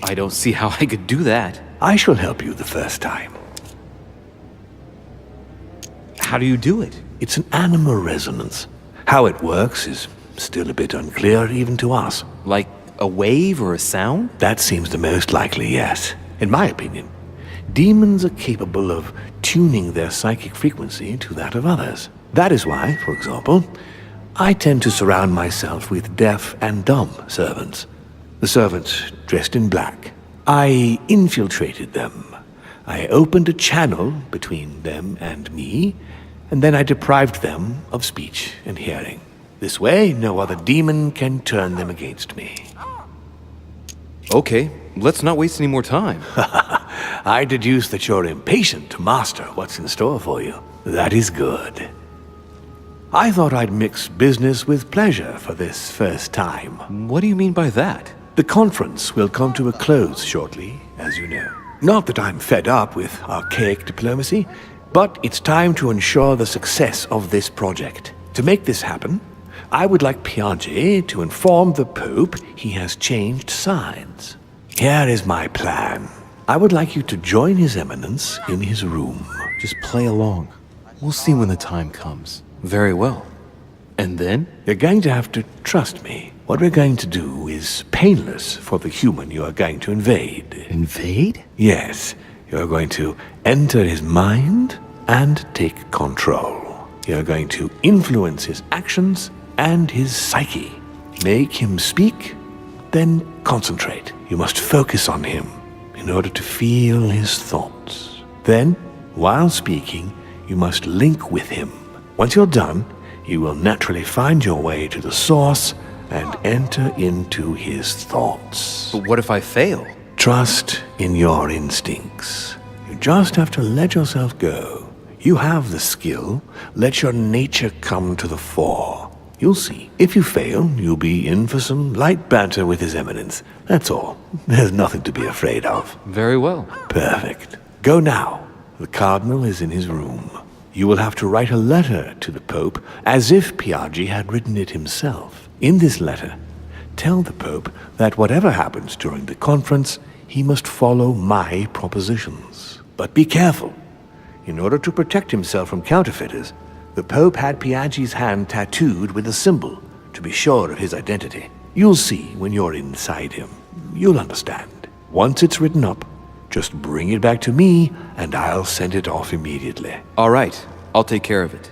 I don't see how I could do that. I shall help you the first time. How do you do it? It's an animal resonance. How it works is still a bit unclear even to us. Like a wave or a sound? That seems the most likely, yes. In my opinion, demons are capable of tuning their psychic frequency to that of others. That is why, for example, I tend to surround myself with deaf and dumb servants. The servants dressed in black. I infiltrated them. I opened a channel between them and me, and then I deprived them of speech and hearing. This way, no other demon can turn them against me. Okay, let's not waste any more time. I deduce that you're impatient to master what's in store for you. That is good. I thought I'd mix business with pleasure for this first time. What do you mean by that? The conference will come to a close shortly, as you know. Not that I'm fed up with archaic diplomacy, but it's time to ensure the success of this project. To make this happen, I would like Piaget to inform the Pope he has changed sides. Here is my plan. I would like you to join His Eminence in his room. Just play along. We'll see when the time comes. Very well. And then? You're going to have to trust me. What we're going to do is painless for the human you are going to invade. Invade? Yes. You're going to enter his mind and take control. You're going to influence his actions and his psyche. Make him speak, then concentrate. You must focus on him in order to feel his thoughts. Then, while speaking, you must link with him. Once you're done, you will naturally find your way to the source and enter into his thoughts. But what if I fail? Trust in your instincts. You just have to let yourself go. You have the skill. Let your nature come to the fore. You'll see. If you fail, you'll be in for some light banter with His Eminence. That's all. There's nothing to be afraid of. Very well. Perfect. Go now. The Cardinal is in his room. You will have to write a letter to the Pope as if Piaget had written it himself. In this letter, tell the Pope that whatever happens during the conference, he must follow my propositions. But be careful. In order to protect himself from counterfeiters, the Pope had Piaget's hand tattooed with a symbol to be sure of his identity. You'll see when you're inside him. You'll understand. Once it's written up, just bring it back to me and I'll send it off immediately. All right, I'll take care of it.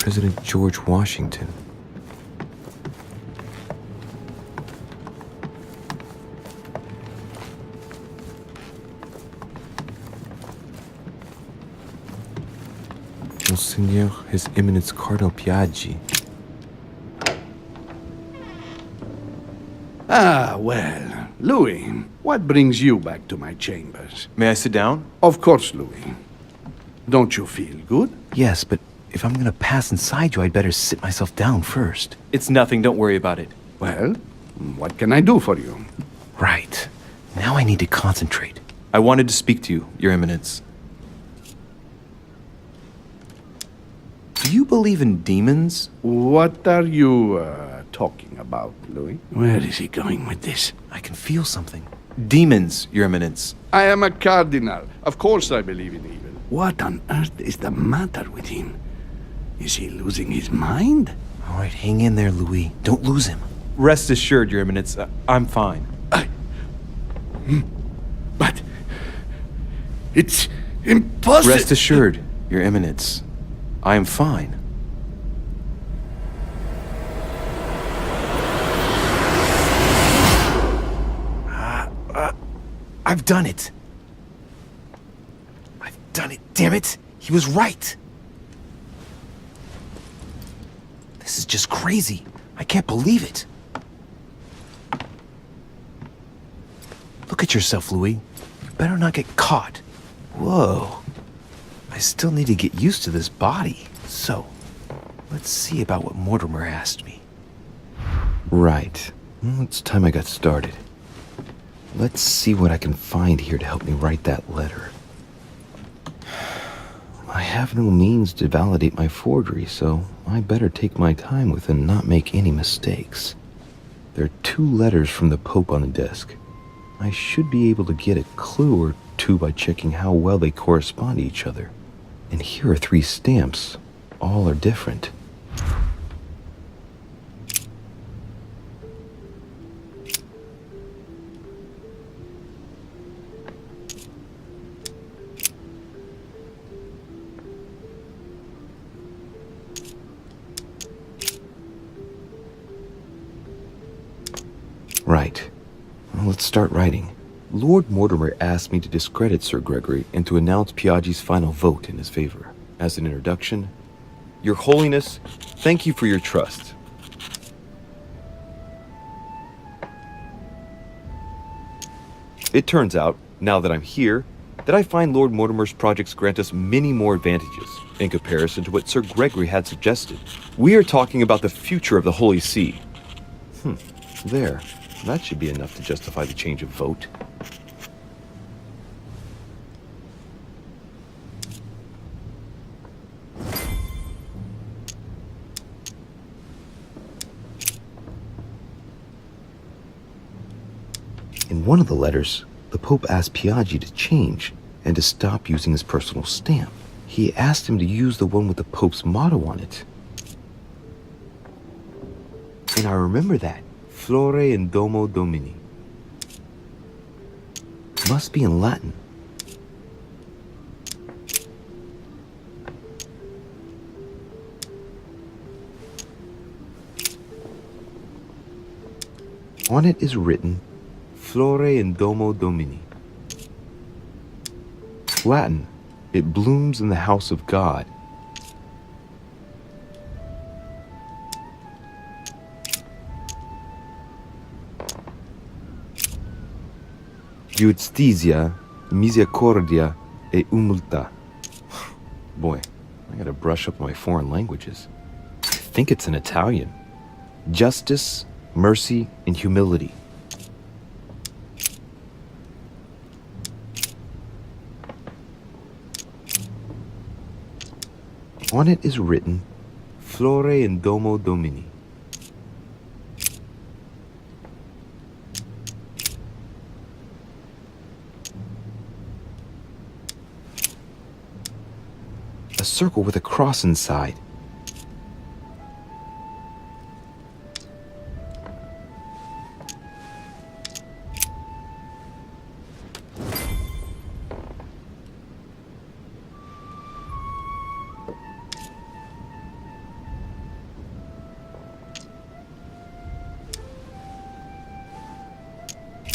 President George Washington. Monseigneur His Eminence Cardinal Piaggi. Ah, well, Louis, what brings you back to my chambers? May I sit down? Of course, Louis. Don't you feel good? Yes, but if I'm gonna pass inside you, I'd better sit myself down first. It's nothing, don't worry about it. Well, what can I do for you? Right. Now I need to concentrate. I wanted to speak to you, Your Eminence. Do you believe in demons? What are you talking about, Louis? Where is he going with this? I can feel something. Demons, Your Eminence. I am a cardinal. Of course I believe in evil. What on earth is the matter with him? Is he losing his mind? All right, hang in there, Louis. Don't lose him. Rest assured, Your Eminence, I'm fine. But it's impossible. Rest assured, Your Eminence, I am fine. I've done it. I've done it, damn it. He was right. This is just crazy. I can't believe it. Look at yourself, Louis. You better not get caught. Whoa. I still need to get used to this body. So, let's see about what Mortimer asked me. Right. Well, it's time I got started. Let's see what I can find here to help me write that letter. I have no means to validate my forgery, so I better take my time with it and not make any mistakes. There are 2 letters from the Pope on the desk. I should be able to get a clue or 2 by checking how well they correspond to each other. And here are 3 stamps. All are different. Right. Well, let's start writing. Lord Mortimer asked me to discredit Sir Gregory and to announce Piaggi's final vote in his favor. As an introduction, Your Holiness, thank you for your trust. It turns out, now that I'm here, that I find Lord Mortimer's projects grant us many more advantages in comparison to what Sir Gregory had suggested. We are talking about the future of the Holy See. There. That should be enough to justify the change of vote. In one of the letters, the Pope asked Piaggi to change and to stop using his personal stamp. He asked him to use the one with the Pope's motto on it. And I remember that. Flore in Domo Domini. Must be in Latin. On it is written, Flore in Domo Domini. Latin, it blooms in the house of God. Justitia, misericordia e humiltà. Boy, I gotta brush up on my foreign languages. I think it's in Italian. Justice, mercy, and humility. On it is written, Flore in Domo Domini. A circle with a cross inside.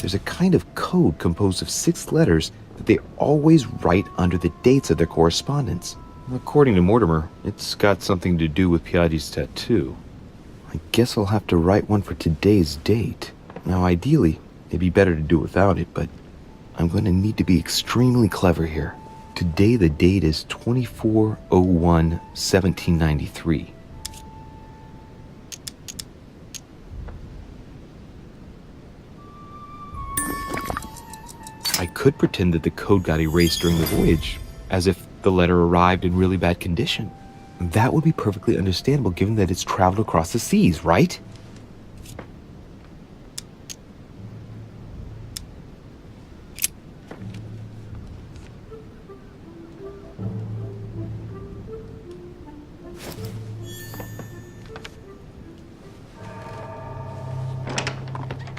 There's a kind of code composed of 6 letters that they always write under the dates of their correspondence. According to Mortimer, it's got something to do with Piaggi's tattoo. I guess I'll have to write one for today's date. Now, ideally, it'd be better to do without it, but I'm going to need to be extremely clever here. Today, the date is 24/01/1793. I could pretend that the code got erased during the voyage, as if the letter arrived in really bad condition. That would be perfectly understandable given that it's traveled across the seas, right?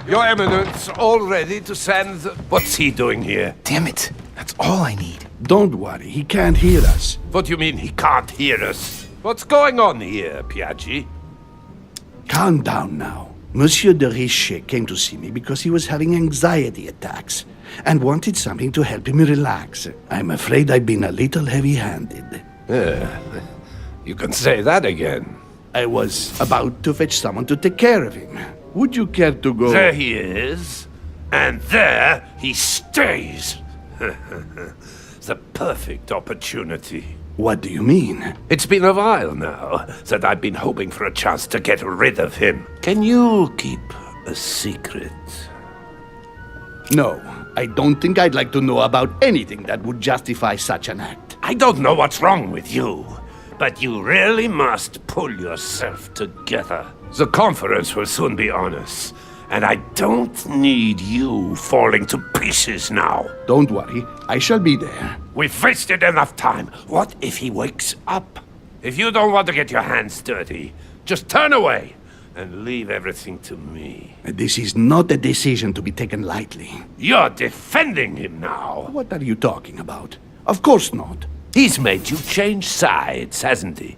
Your Eminence, all ready to send... What's he doing here? Damn it! That's all I need. Don't worry, he can't hear us. What do you mean he can't hear us? What's going on here, Piaggi? Calm down now. Monsieur de Richet came to see me because he was having anxiety attacks and wanted something to help him relax. I'm afraid I've been a little heavy-handed. You can say that again. I was about to fetch someone to take care of him. Would you care to go? There he is, and there he stays. The perfect opportunity. What do you mean? It's been a while now that I've been hoping for a chance to get rid of him. Can you keep a secret? No, I don't think I'd like to know about anything that would justify such an act. I don't know what's wrong with you, but you really must pull yourself together. The conference will soon be on us, and I don't need you falling to pieces now. Don't worry, I shall be there. We've wasted enough time. What if he wakes up? If you don't want to get your hands dirty, just turn away and leave everything to me. This is not a decision to be taken lightly. You're defending him now. What are you talking about? Of course not. He's made you change sides, hasn't he?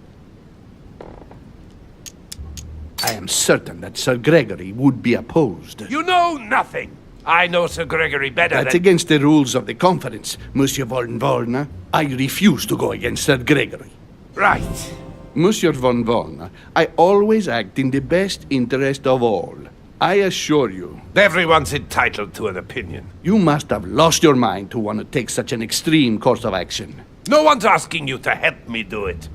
I am certain that Sir Gregory would be opposed. You know nothing. I know Sir Gregory better That's than... against the rules of the conference, Monsieur von Volna. I refuse to go against Sir Gregory. Right. Monsieur von Volna, I always act in the best interest of all. I assure you. Everyone's entitled to an opinion. You must have lost your mind to want to take such an extreme course of action. No one's asking you to help me do it.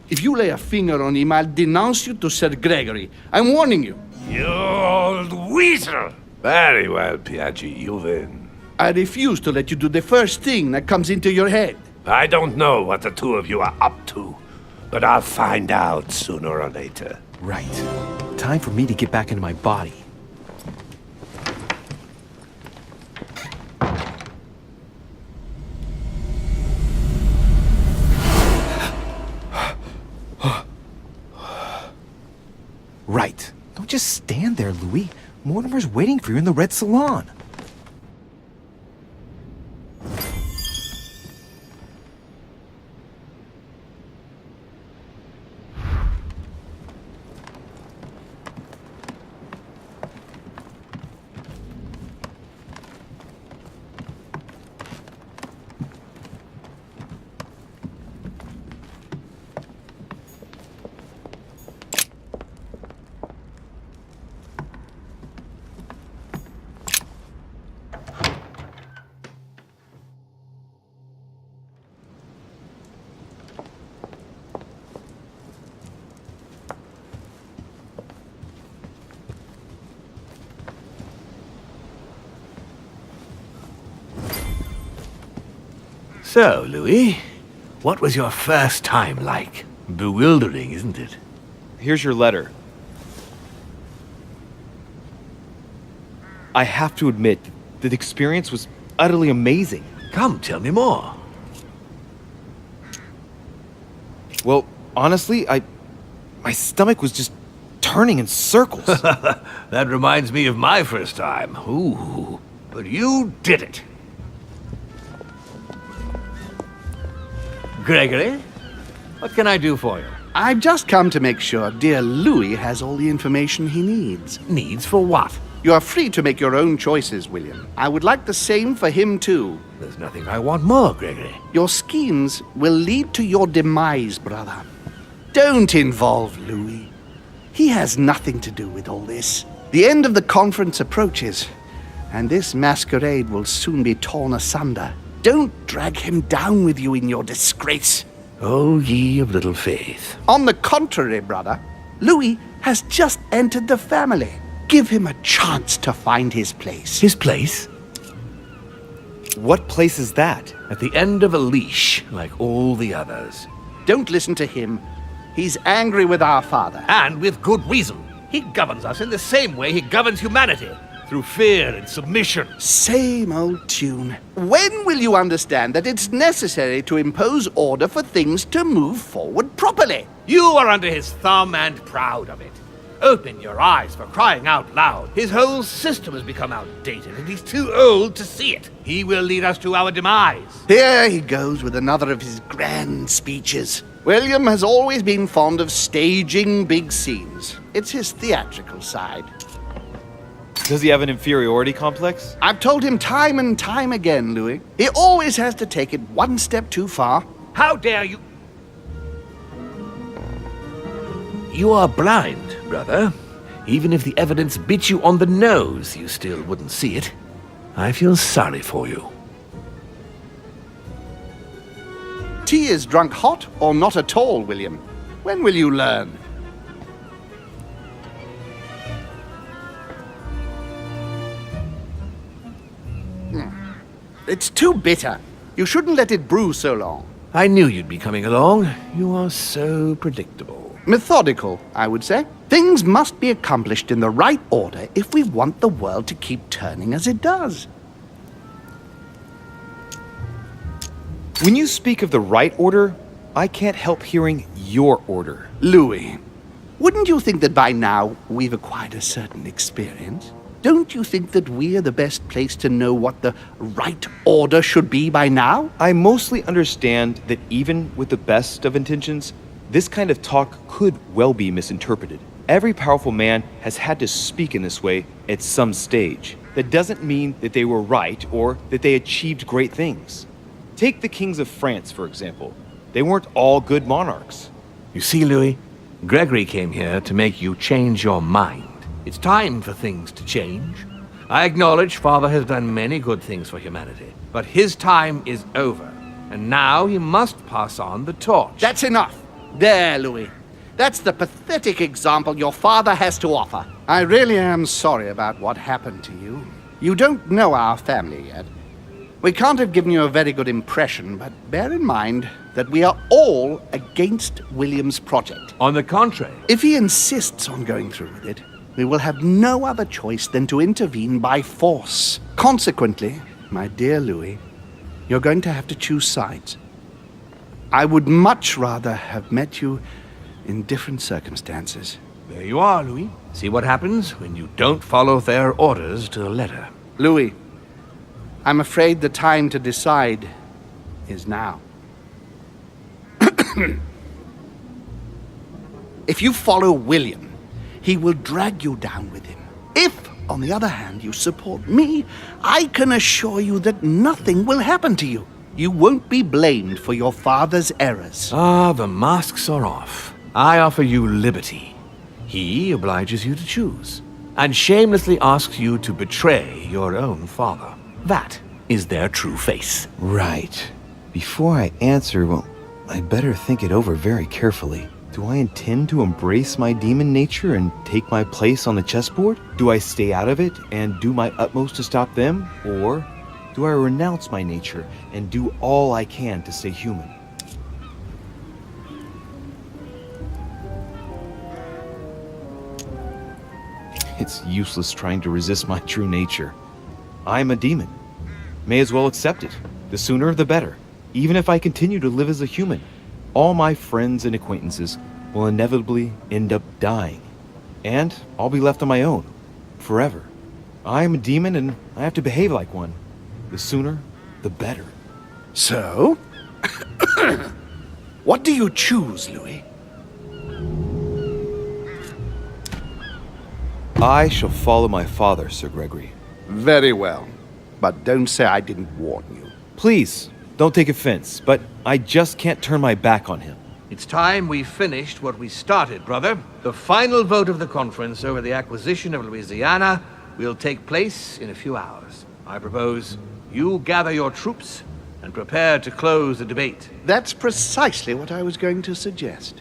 If you lay a finger on him, I'll denounce you to Sir Gregory. I'm warning you. You old weasel! Very well, Piaggi, you win. I refuse to let you do the first thing that comes into your head. I don't know what the two of you are up to, but I'll find out sooner or later. Right. Time for me to get back into my body. Right. Don't just stand there, Louis. Mortimer's waiting for you in the red salon. So, Louis, what was your first time like? Bewildering, isn't it? Here's your letter. I have to admit that the experience was utterly amazing. Come, tell me more. Well, honestly, my stomach was just turning in circles. That reminds me of my first time. Ooh, but you did it. Gregory, what can I do for you? I've just come to make sure dear Louis has all the information he needs. Needs for what? You are free to make your own choices, William. I would like the same for him, too. There's nothing I want more, Gregory. Your schemes will lead to your demise, brother. Don't involve Louis. He has nothing to do with all this. The end of the conference approaches, and this masquerade will soon be torn asunder. Don't drag him down with you in your disgrace. O ye of little faith. On the contrary, brother, Louis has just entered the family. Give him a chance to find his place. His place? What place is that? At the end of a leash, like all the others. Don't listen to him. He's angry with our father. And with good reason. He governs us in the same way he governs humanity. Through fear and submission. Same old tune. When will you understand that it's necessary to impose order for things to move forward properly? You are under his thumb and proud of it. Open your eyes, for crying out loud. His whole system has become outdated, and he's too old to see it. He will lead us to our demise. Here he goes with another of his grand speeches. William has always been fond of staging big scenes. It's his theatrical side. Does he have an inferiority complex? I've told him time and time again, Louis. He always has to take it one step too far. How dare you? You are blind, brother. Even if the evidence bit you on the nose, you still wouldn't see it. I feel sorry for you. Tea is drunk hot or not at all, William. When will you learn? It's too bitter. You shouldn't let it brew so long. I knew you'd be coming along. You are so predictable. Methodical, I would say. Things must be accomplished in the right order if we want the world to keep turning as it does. When you speak of the right order, I can't help hearing your order. Louis, wouldn't you think that by now we've acquired a certain experience? Don't you think that we are the best place to know what the right order should be by now? I mostly understand that even with the best of intentions, this kind of talk could well be misinterpreted. Every powerful man has had to speak in this way at some stage. That doesn't mean that they were right or that they achieved great things. Take the kings of France, for example. They weren't all good monarchs. You see, Louis, Gregory came here to make you change your mind. It's time for things to change. I acknowledge Father has done many good things for humanity, but his time is over, and now he must pass on the torch. That's enough. There, Louis. That's the pathetic example your father has to offer. I really am sorry about what happened to you. You don't know our family yet. We can't have given you a very good impression, but bear in mind that we are all against William's project. On the contrary. If he insists on going through with it, we will have no other choice than to intervene by force. Consequently, my dear Louis, you're going to have to choose sides. I would much rather have met you in different circumstances. There you are, Louis. See what happens when you don't follow their orders to the letter. Louis, I'm afraid the time to decide is now. If you follow William, he will drag you down with him. If, on the other hand, you support me, I can assure you that nothing will happen to you. You won't be blamed for your father's errors. Ah, the masks are off. I offer you liberty. He obliges you to choose, and shamelessly asks you to betray your own father. That is their true face. Right. Before I answer, well, I'd better think it over very carefully. Do I intend to embrace my demon nature and take my place on the chessboard? Do I stay out of it and do my utmost to stop them? Or do I renounce my nature and do all I can to stay human? It's useless trying to resist my true nature. I'm a demon. May as well accept it. The sooner the better. Even if I continue to live as a human, all my friends and acquaintances will inevitably end up dying. And I'll be left on my own, forever. I am a demon and I have to behave like one. The sooner, the better. So? What do you choose, Louis? I shall follow my father, Sir Gregory. Very well. But don't say I didn't warn you. Please, don't take offense, but I just can't turn my back on him. It's time we finished what we started, brother. The final vote of the conference over the acquisition of Louisiana will take place in a few hours. I propose you gather your troops and prepare to close the debate. That's precisely what I was going to suggest.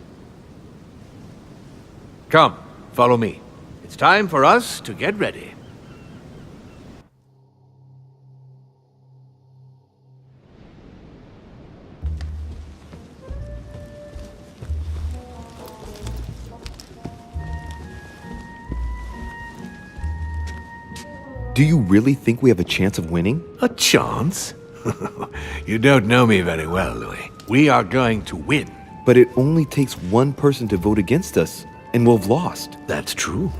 Come, follow me. It's time for us to get ready. Do you really think we have a chance of winning? A chance? You don't know me very well, Louis. We are going to win. But it only takes one person to vote against us, and we'll have lost. That's true.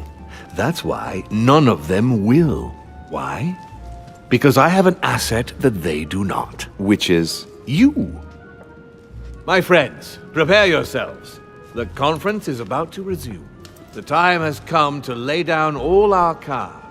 That's why none of them will. Why? Because I have an asset that they do not. Which is? You. My friends, prepare yourselves. The conference is about to resume. The time has come to lay down all our cards